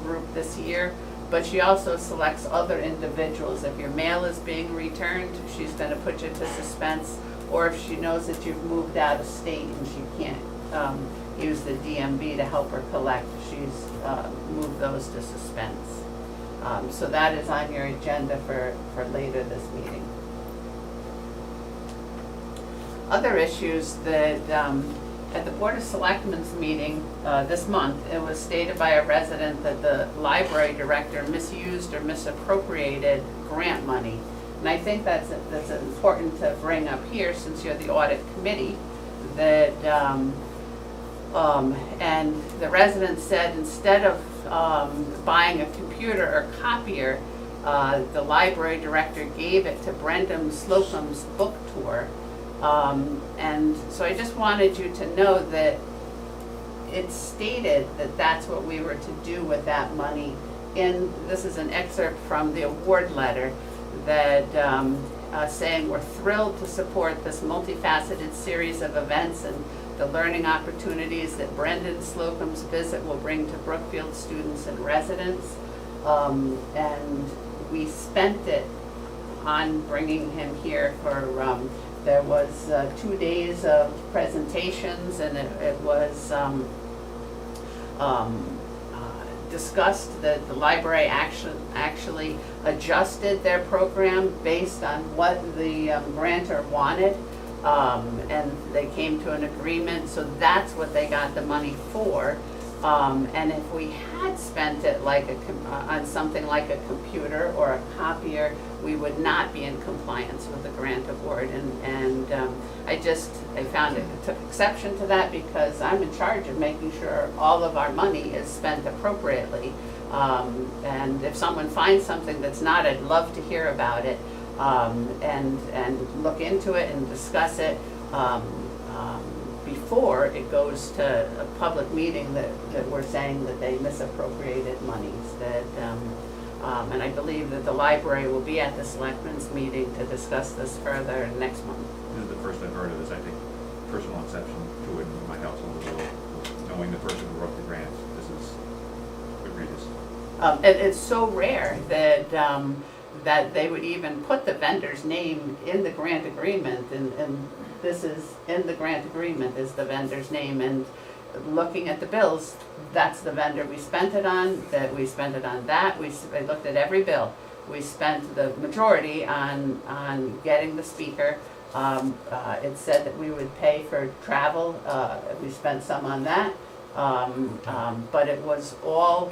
group this year, but she also selects other individuals. If your mail is being returned, she's going to put you to suspense, or if she knows that you've moved out of state and she can't use the DMV to help her collect, she's moved those to suspense. So that is on your agenda for later this meeting. Other issues that at the Board of Selectmen's meeting this month, it was stated by a resident that the library director misused or misappropriated grant money. And I think that's important to bring up here, since you're the audit committee, that and the resident said instead of buying a computer or copier, the library director gave it to Brendan Slocum's book tour. And so I just wanted you to know that it's stated that that's what we were to do with that money. This is an excerpt from the award letter that saying we're thrilled to support this multifaceted series of events and the learning opportunities that Brendan Slocum's visit will bring to Brookfield students and residents. And we spent it on bringing him here for there was 2 days of presentations, and it was discussed that the library actually adjusted their program based on what the grantor wanted, and they came to an agreement, so that's what they got the money for. And if we had spent it like on something like a computer or a copier, we would not be in compliance with the grant award. And I found it took exception to that, because I'm in charge of making sure all of our money is spent appropriately. And if someone finds something that's not, I'd love to hear about it. and look into it and discuss it before it goes to a public meeting that we're saying that they misappropriated monies, and I believe that the library will be at the selectmen's meeting to discuss this further next month. This is the first I've heard of this, I think, personal exception to it in my household as well. Knowing the person who wrote the grant, this is egregious. And it's so rare that, that they would even put the vendor's name in the grant agreement, and this is, in the grant agreement is the vendor's name, and looking at the bills, that's the vendor we spent it on, that we spent it on that, I looked at every bill. We spent the majority on getting the speaker. It said that we would pay for travel, we spent some on that, but it was all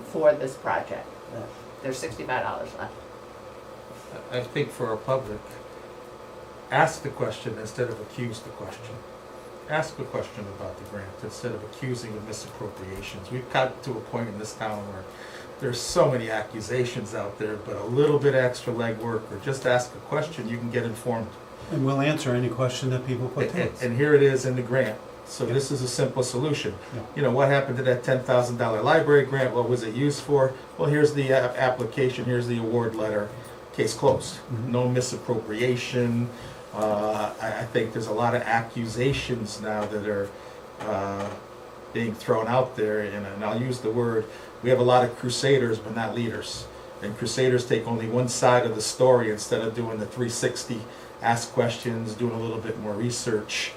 for this project. There's $65 left. I think for our public, ask the question instead of accuse the question. Ask a question about the grant instead of accusing of misappropriations. We've got to a point in this town where there's so many accusations out there, but a little bit extra legwork or just ask a question, you can get informed. And we'll answer any question that people put to us. And here it is in the grant. So this is a simple solution. Yeah. You know, what happened to that $10,000 library grant? What was it used for? Well, here's the application, here's the award letter. Case closed. Mhm. No misappropriation. I think there's a lot of accusations now that are being thrown out there, and I'll use the word, we have a lot of crusaders but not leaders. And crusaders take only one side of the story instead of doing the 360, ask questions, doing a little bit more research.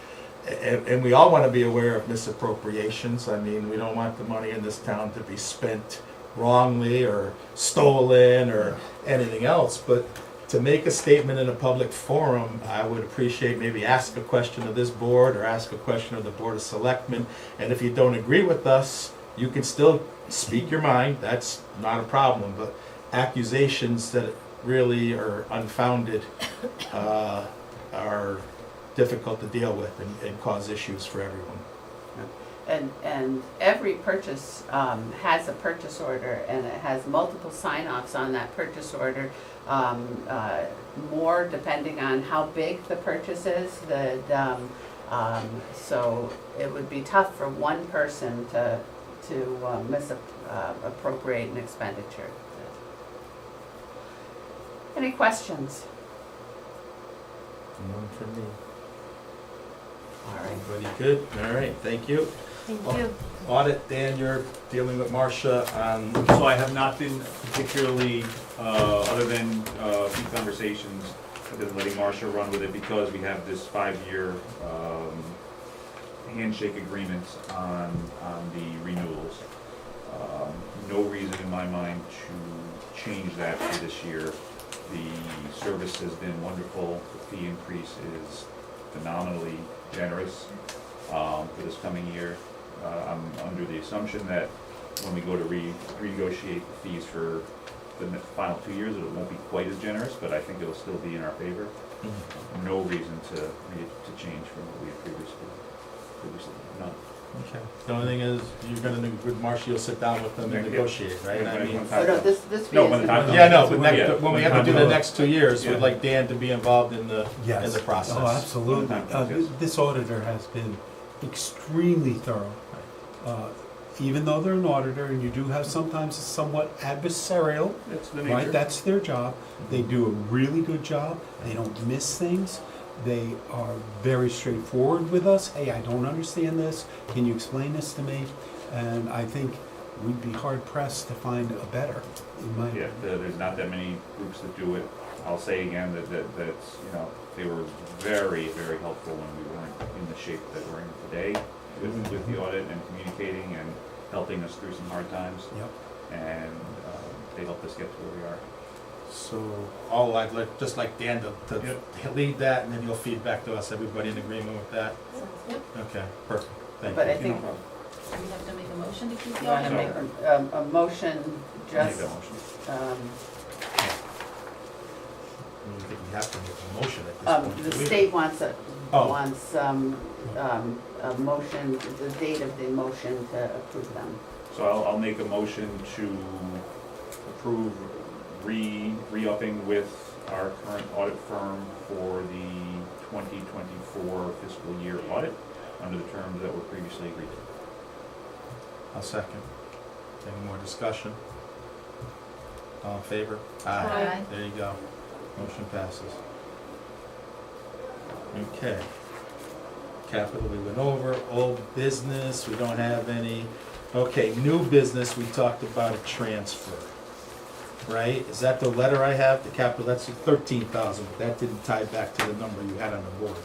And we all want to be aware of misappropriations. I mean, we don't want the money in this town to be spent wrongly or stolen or anything else, but to make a statement in a public forum, I would appreciate maybe ask a question of this board or ask a question of the Board of Selectmen. And if you don't agree with us, you can still speak your mind, that's not a problem, but accusations that really are unfounded are difficult to deal with and cause issues for everyone. And every purchase has a purchase order, and it has multiple sign-offs on that purchase order. More depending on how big the purchase is, so it would be tough for one person to misappropriate an expenditure. Any questions? None from me. All right. Everybody good? All right, thank you. Thank you. Audit, Dan, you're dealing with Marcia on, So I have not been particularly, other than a few conversations, I've been letting Marcia run with it because we have this 5-year handshake agreement on the renewals. No reason in my mind to change that for this year. The service has been wonderful. The fee increase is phenomenally generous for this coming year. I'm under the assumption that when we go to renegotiate the fees for the final 2 years, it won't be quite as generous, but I think it'll still be in our favor. No reason to change from what we had previously done. okay. The only thing is, you're gonna, with Marcia, you'll sit down with them and Yeah. negotiate, right? I mean, Oh, no, this fee No, is. when the time yeah, no, comes. but Yeah. when we have to do the next 2 years, we'd Yeah. like Dan to be involved in the process. Oh, absolutely. Yes. This auditor has been extremely thorough. Even though they're an auditor, and you do have sometimes a somewhat adversarial, That's the right? nature. That's their job. They do a really good job. They don't miss things. They are very straightforward with us. Hey, I don't understand this. Can you explain this to me? And I think we'd be hard pressed to find a better, in my Yeah, opinion. there's not that many groups that do it. I'll say again that's, you know, they were very, very helpful when we weren't in the shape that we're in today with the audit and communicating and helping us through some hard times. Yep. And they helped us get to where we are. So, I'd like, just like Dan to lead that, and then you'll feed back to us, everybody in agreement with that? Yep. Okay, perfect, thank But you. I think Do we have to make a motion to keep you the want to audit? make a motion Make just, that motion. I don't think we have to make a motion at this point. the do we? state wants Oh. a motion, the date of the motion to approve them. So I'll make a motion to approve re-upping with our current audit firm for the 2024 fiscal year audit under the terms that were previously agreed to. I'll second. Any more discussion? All in favor? Aye. There you go. Motion passes. Okay. Capital we went over, old business, we don't have any. Okay, new business, we talked about a transfer, right? Is that the letter I have, the capital, that's 13,000, but that didn't tie back to the number you had on the board.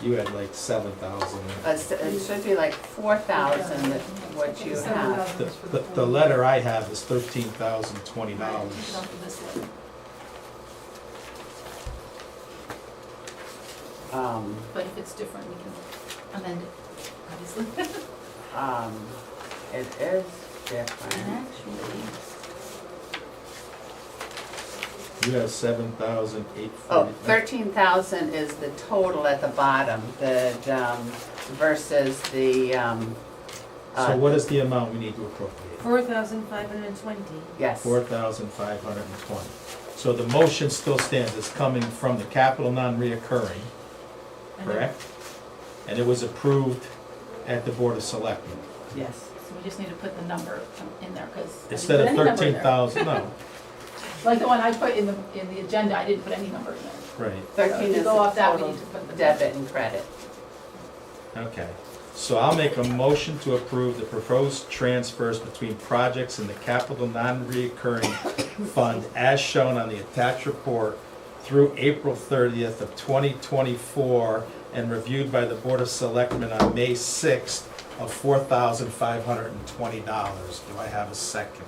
You had like 7,000. It should be like 4,000, what you have. The letter I have is $13,020. Right, take it off of this letter. But if it's different, we can amend it, obviously. It is And different. actually, You have 7,840. Oh, 13,000 is the total at the bottom, versus the, So what is the amount we need to appropriate? 4,520. yes. 4,520. So the motion still stands, it's coming from the capital non-reoccurring, correct? And it was approved at the Board of Selectmen. Yes. so we just need to put the number in there, because. Instead of 13,000, no, Like the one I put in the agenda, I didn't put any number in there. right, 13 To is the go off that, we total need to put the. debit and credit. okay. So I'll make a motion to approve the proposed transfers between projects in the capital non-reoccurring fund as shown on the attached report through April 30th of 2024 and reviewed by the Board of Selectmen on May 6th of $4,520. Do I have a second?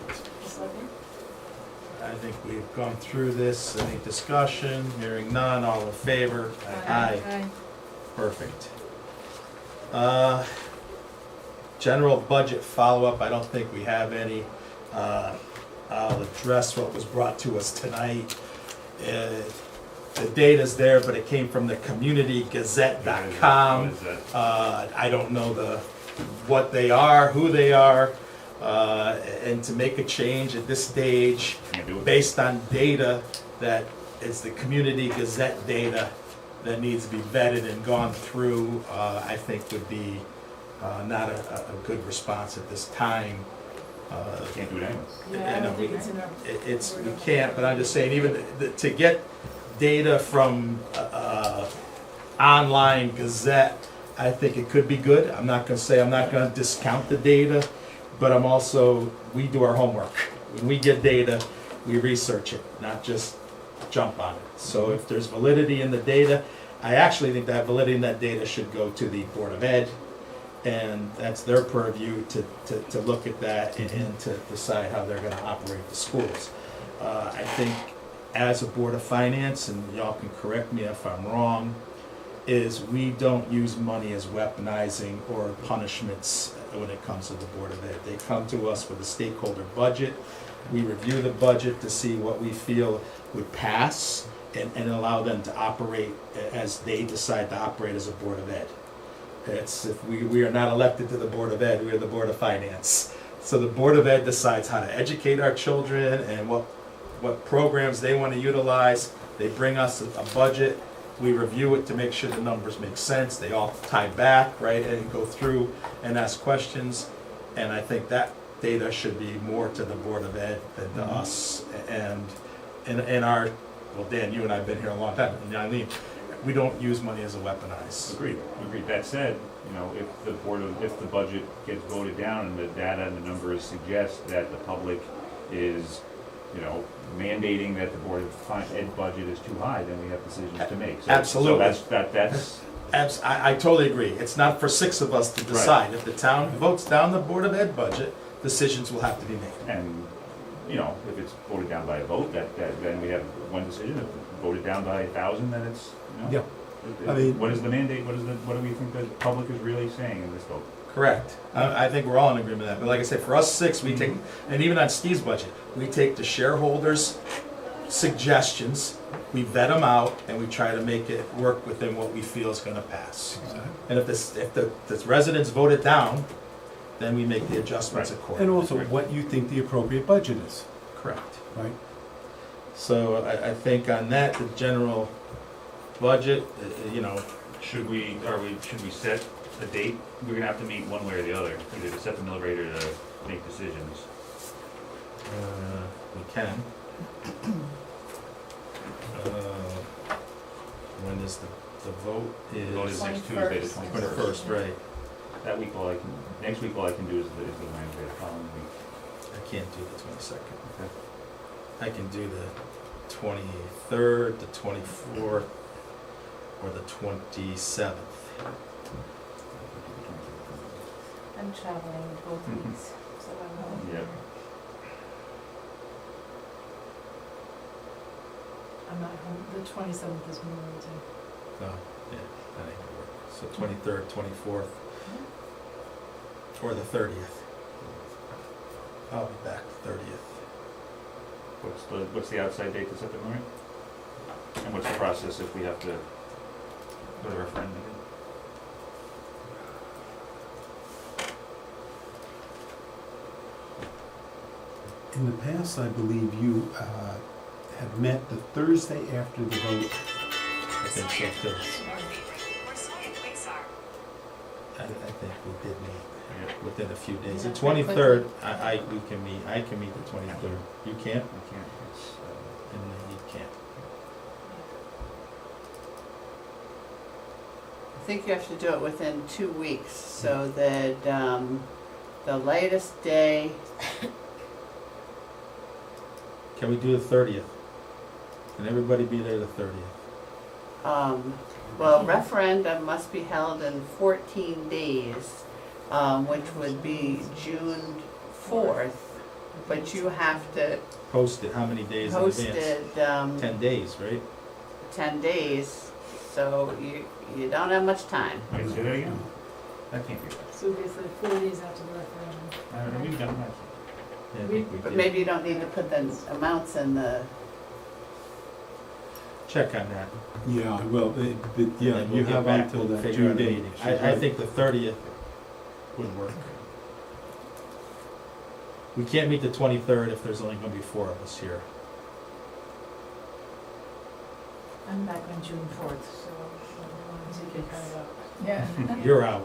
I think we've gone through this. Any discussion? Hearing none, all in favor? Aye. Perfect. General budget follow-up, I don't think we have any. I'll address what was brought to us tonight. The data's there, but it came from the communitygazette.com. What is that? I don't know what they are, who they are, and to make a change at this stage, Can't do it. based on data that is the Community Gazette data that needs to be vetted and gone through, I think would be not a good response at this time. Can't do it anyway. Yeah, I don't think it's in our. We can't, but I'm just saying, even to get data from online Gazette, I think it could be good. I'm not gonna discount the data, but we do our homework. When we get data, we research it, not just jump on it. So if there's validity in the data, I actually think that validity in that data should go to the Board of Ed, and that's their purview to look at that and to decide how they're gonna operate the schools. I think as a Board of Finance, and y'all can correct me if I'm wrong, is we don't use money as weaponizing or punishments when it comes to the Board of Ed. They come to us with a stakeholder budget. We review the budget to see what we feel would pass and allow them to operate as they decide to operate as a Board of Ed. We are not elected to the Board of Ed, we are the Board of Finance. So the Board of Ed decides how to educate our children and what programs they want to utilize. They bring us a budget, we review it to make sure the numbers make sense, they all tie back, right, and go through and ask questions. And I think that data should be more to the Board of Ed than to us. And in our, well, Dan, you and I have been here a long time, and Eileen, we don't use money as a weaponize. Agreed. That said, if the budget gets voted down and the data and the numbers suggest that the public is, mandating that the Board of Ed budget is too high, then we have decisions to make. So, Absolutely. So that's. I totally agree. It's not for six of us to decide. If the town votes down the Board of Ed budget, decisions will have to be made. And, if it's voted down by a vote, then we have one decision. If it's voted down by 1,000, then it's, Yeah. I mean- What is the mandate? What do we think the public is really saying in this vote? Correct. I think we're all in agreement with that. But like I said, for us six, we take, and even on Steve's budget, we take the shareholders' suggestions, we vet them out, and we try to make it work within what we feel is gonna pass. And if the residents vote it down, then we make the adjustments Right. And accordingly. also what you think the appropriate budget is, Correct. right? So I think on that, the general budget, you know, Should we set a date? We're gonna have to meet one way or the other, either to set the mill rate or to make decisions. we can. When is the vote The vote is is next Tuesday, the 21st. 21st. 21st, right? That week, next week, all I can do is the Wednesday, the following week. I can't do the 22nd. Okay. I can do the 23rd, the 24th, or the 27th. I'm traveling both Mhm. weeks, so I'm home. Yep. I'm not home, the 27th is Memorial Day. No, yeah, that ain't gonna work. So 23rd, 24th, or the 30th. I'll be back 30th. What's the outside date to set the mill rate? And what's the process if we have to go to referendum again? In the past, I believe you had met the Thursday after the vote. I think so too. I think we did meet Yeah, within a few days. Yeah, The pretty 23rd, I can meet the 23rd. You can't? I can't, it's, And you can't. I think you have to do it within 2 weeks, so that, the latest day, Can we do the 30th? Can everybody be there the 30th? well, referendum must be held in 14 days, which would be June 4th, but you have to Post it, how many days in post advance? it, 10 days, right? 10 days, so you don't have much time. wait, say that again? That can't be right. So basically 4 days after the referendum. I don't know, we've done that. Yeah, I think we But did. maybe you don't need to put the amounts in the, Check on that. Yeah, well, yeah, And then you we'll get have back, until we'll that figure out June a date. meeting. I think the 30th would work. We can't meet the 23rd if there's only gonna be 4 of us here. I'm back on June 4th, so So you can cut it out. yeah, You're out.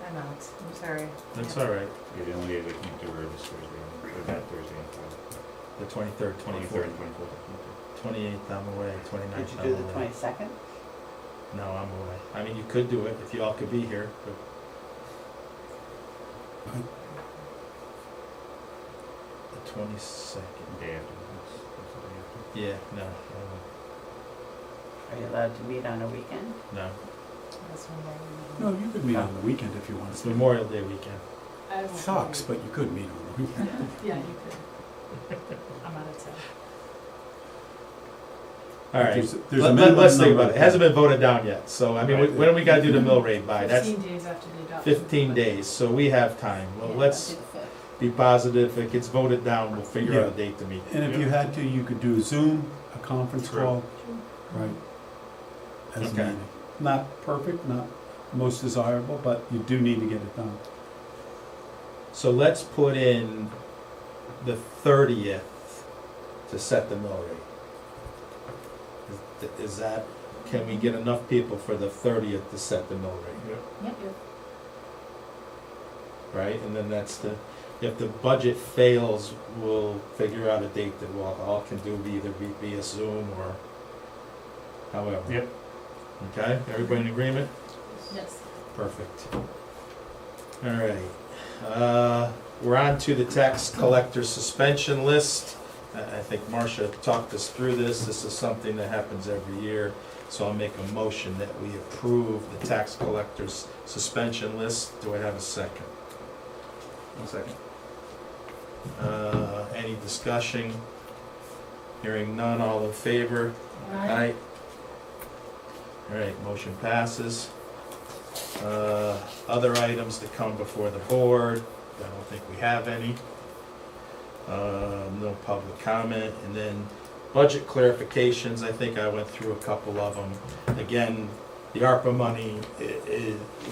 I'm out. I'm sorry. That's all right. Yeah, the only day we can't do are this Thursday, or that Thursday and Friday. The 23rd, 23rd 24th, and 24th. 28th, I'm away, 29th, did you I'm do the away. 22nd? No, I'm away. I mean, you could do it if you all could be here, but the 22nd. Day after, that's the day after. Yeah, no, Are you allowed to meet on a weekend? no. That's one day. No, you could meet on the weekend if you It's wanted. Memorial Day weekend. I won't Sucks, be- but you could meet on the weekend. Yeah, you could. I'm out of town. All right. There's a minimum Let's think number about it. of It hasn't been voted down yet, so I mean, Right. when do we gotta do the mill rate by? That's 15 days after the adoption. 15 days, so we have time. Well, Yeah, let's do the 5th. be positive. If it gets voted down, we'll figure out a Yeah. date to meet. And if you had to, you could do a Zoom, a conference True. call, right? As a Okay. meeting. Not perfect, not most desirable, but you do need to get it done. So let's put in the 30th to set the mill rate. Is that, can we get enough people for the 30th to set the mill rate? Yep. Right, and then that's the, if the budget fails, we'll figure out a date that we'll, all can do, either be via Zoom or however. Yep. Okay, everybody in agreement? Yes. Perfect. All right, we're on to the tax collector suspension list. I think Marcia talked us through this. This is something that happens every year. So I'll make a motion that we approve the tax collector's suspension list. Do I have a second? 1 second. Any discussion? Hearing none, all in favor? Aye. All right, motion passes. Other items that come before the board, I don't think we have any. No public comment, and then budget clarifications, I think I went through a couple of them. Again, The ARPA money,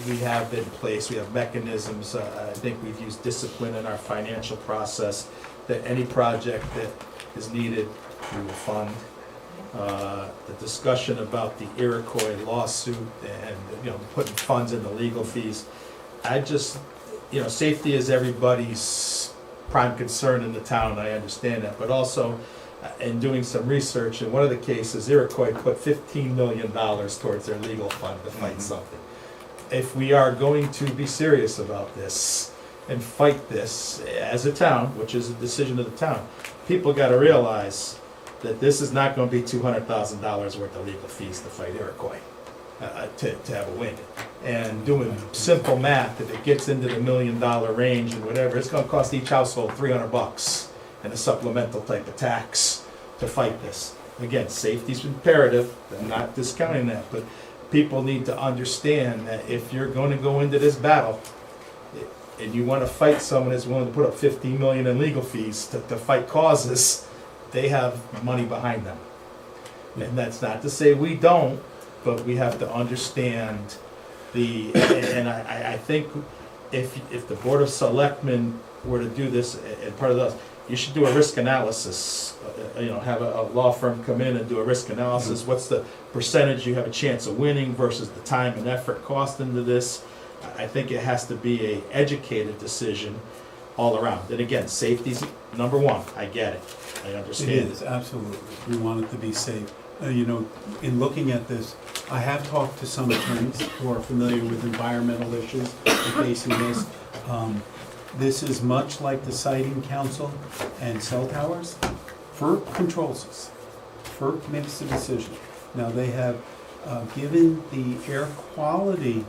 we have in place, we have mechanisms. I think we've used discipline in our financial process, that any project that is needed, we will fund. The discussion about the Iroquois lawsuit and, putting funds in the legal fees, I just, safety is everybody's prime concern in the town, I understand that, but also, in doing some research, in one of the cases, Iroquois put $15 million towards their legal fund to fight something. If we are going to be serious about this and fight this as a town, which is a decision of the town, people gotta realize that this is not gonna be $200,000 worth of legal fees to fight Iroquois, to have a win. And doing simple math, if it gets into the $1 million range and whatever, it's gonna cost each household $300 and a supplemental type of tax to fight this. Again, safety's imperative, I'm not discounting that, but people need to understand that if you're gonna go into this battle, and you wanna fight someone that's willing to put up $15 million in legal fees to fight causes, they have money behind them. And that's not to say we don't, but we have to understand and I think if the Board of Selectmen were to do this, and part of those, you should do a risk analysis, have a law firm come in and do a risk analysis. What's the percentage you have a chance of winning versus the time and effort cost into this? I think it has to be a educated decision all around. And again, safety's number one, I get it, I understand It is, absolutely. We want it to be safe. In looking at this, I have talked to some attorneys who are familiar with environmental issues facing this. This is much like the Siting Council and cell towers. FERC controls this. FERC makes the decision. Now, they have given the air quality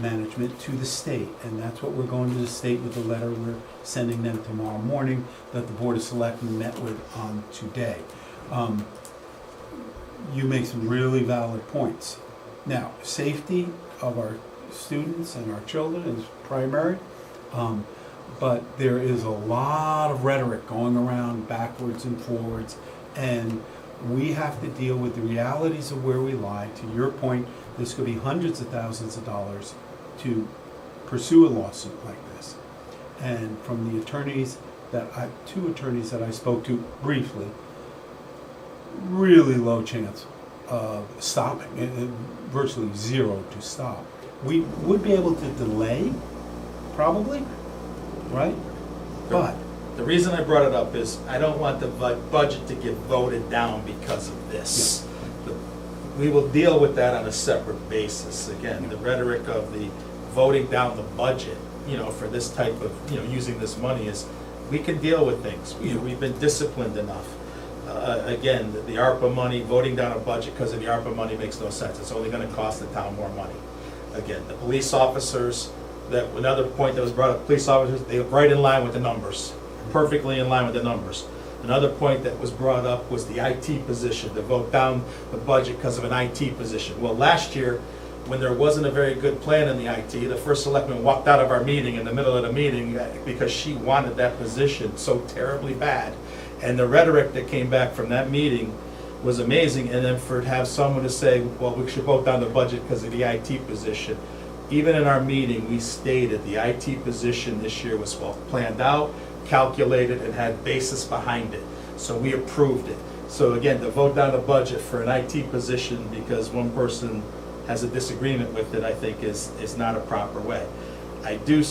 management to the state, and that's what we're going to the state with the letter we're sending them tomorrow morning that the Board of Selectmen met with on today. You make some really valid points. Now, safety of our students and our children is primary, but there is a lot of rhetoric going around backwards and forwards, and we have to deal with the realities of where we lie. To your point, this could be hundreds of thousands of dollars to pursue a lawsuit like this. And from the attorneys two attorneys that I spoke to briefly, really low chance of stopping, virtually zero to stop. We would be able to delay, probably, right? But The reason I brought it up is I don't want the budget to get voted down because of this. We will deal with that on a separate basis. Again, the rhetoric of the voting down the budget, for this type of, using this money is, we can deal with things. We've been disciplined enough. Again, the ARPA money, voting down a budget because of the ARPA money makes no sense. It's only gonna cost the town more money. Again, the police officers, another point that was brought up, police officers, they were right in line with the numbers, perfectly in line with the numbers. Another point that was brought up was the IT position, to vote down the budget because of an IT position. Well, last year, when there wasn't a very good plan in the IT, the first selectman walked out of our meeting in the middle of the meeting because she wanted that position so terribly bad. And the rhetoric that came back from that meeting was amazing. And then to have someone to say, well, we should vote down the budget because of the IT position. Even in our meeting, we stated the IT position this year was well planned out, calculated, and had basis behind it. So we approved it. So again, to vote down the budget for an IT position because one person has a disagreement with it, I think is not a proper way. I do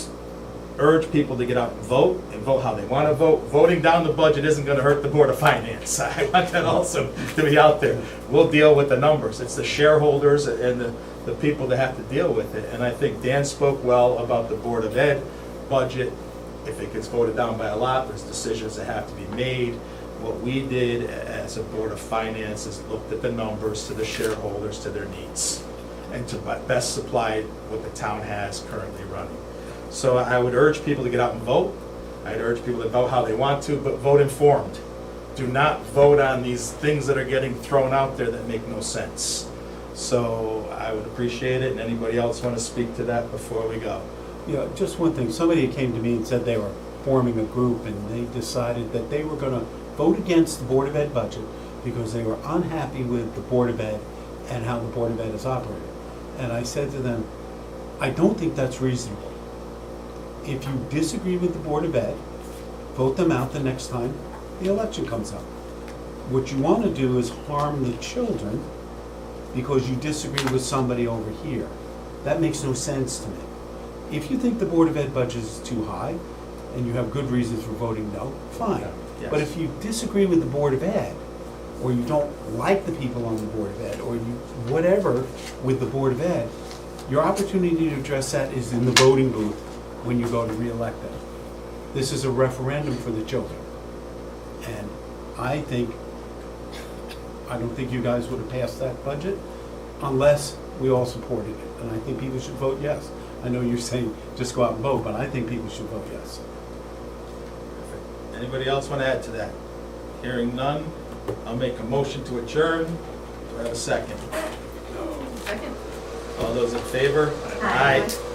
urge people to get out and vote how they want to vote. Voting down the budget isn't going to hurt the Board of Finance. I want that also to be out there. We'll deal with the numbers. It's the shareholders and the people that have to deal with it. And I think Dan spoke well about the Board of Ed budget. If it gets voted down by a lot, there's decisions that have to be made. What we did as a Board of Finance is looked at the numbers to the shareholders, to their needs, and to best supply what the town has currently running. So I would urge people to get out and vote. I'd urge people to vote how they want to, but vote informed. Do not vote on these things that are getting thrown out there that make no sense. So I would appreciate it, and anybody else want to speak to that before we go? Yeah, just one thing. Somebody came to me and said they were forming a group and they decided that they were going to vote against the Board of Ed budget because they were unhappy with the Board of Ed and how the Board of Ed is operating. And I said to them, I don't think that's reasonable. If you disagree with the Board of Ed, vote them out the next time the election comes up. What you want to do is harm the children because you disagree with somebody over here. That makes no sense to me. If you think the Board of Ed budget is too high, and you have good reasons for voting no, fine. Yes. But if you disagree with the Board of Ed, or you don't like the people on the Board of Ed, or you, whatever with the Board of Ed, your opportunity to address that is in the voting booth when you go to re-elect them. This is a referendum for the children. And I don't think you guys would have passed that budget unless we all supported it. And I think people should vote yes. I know you're saying just go out and vote, but I think people should vote yes. Anybody else want to add to that? Hearing none, I'll make a motion to adjourn. Do I have a second? Second. All those in favor? Aye. Aye.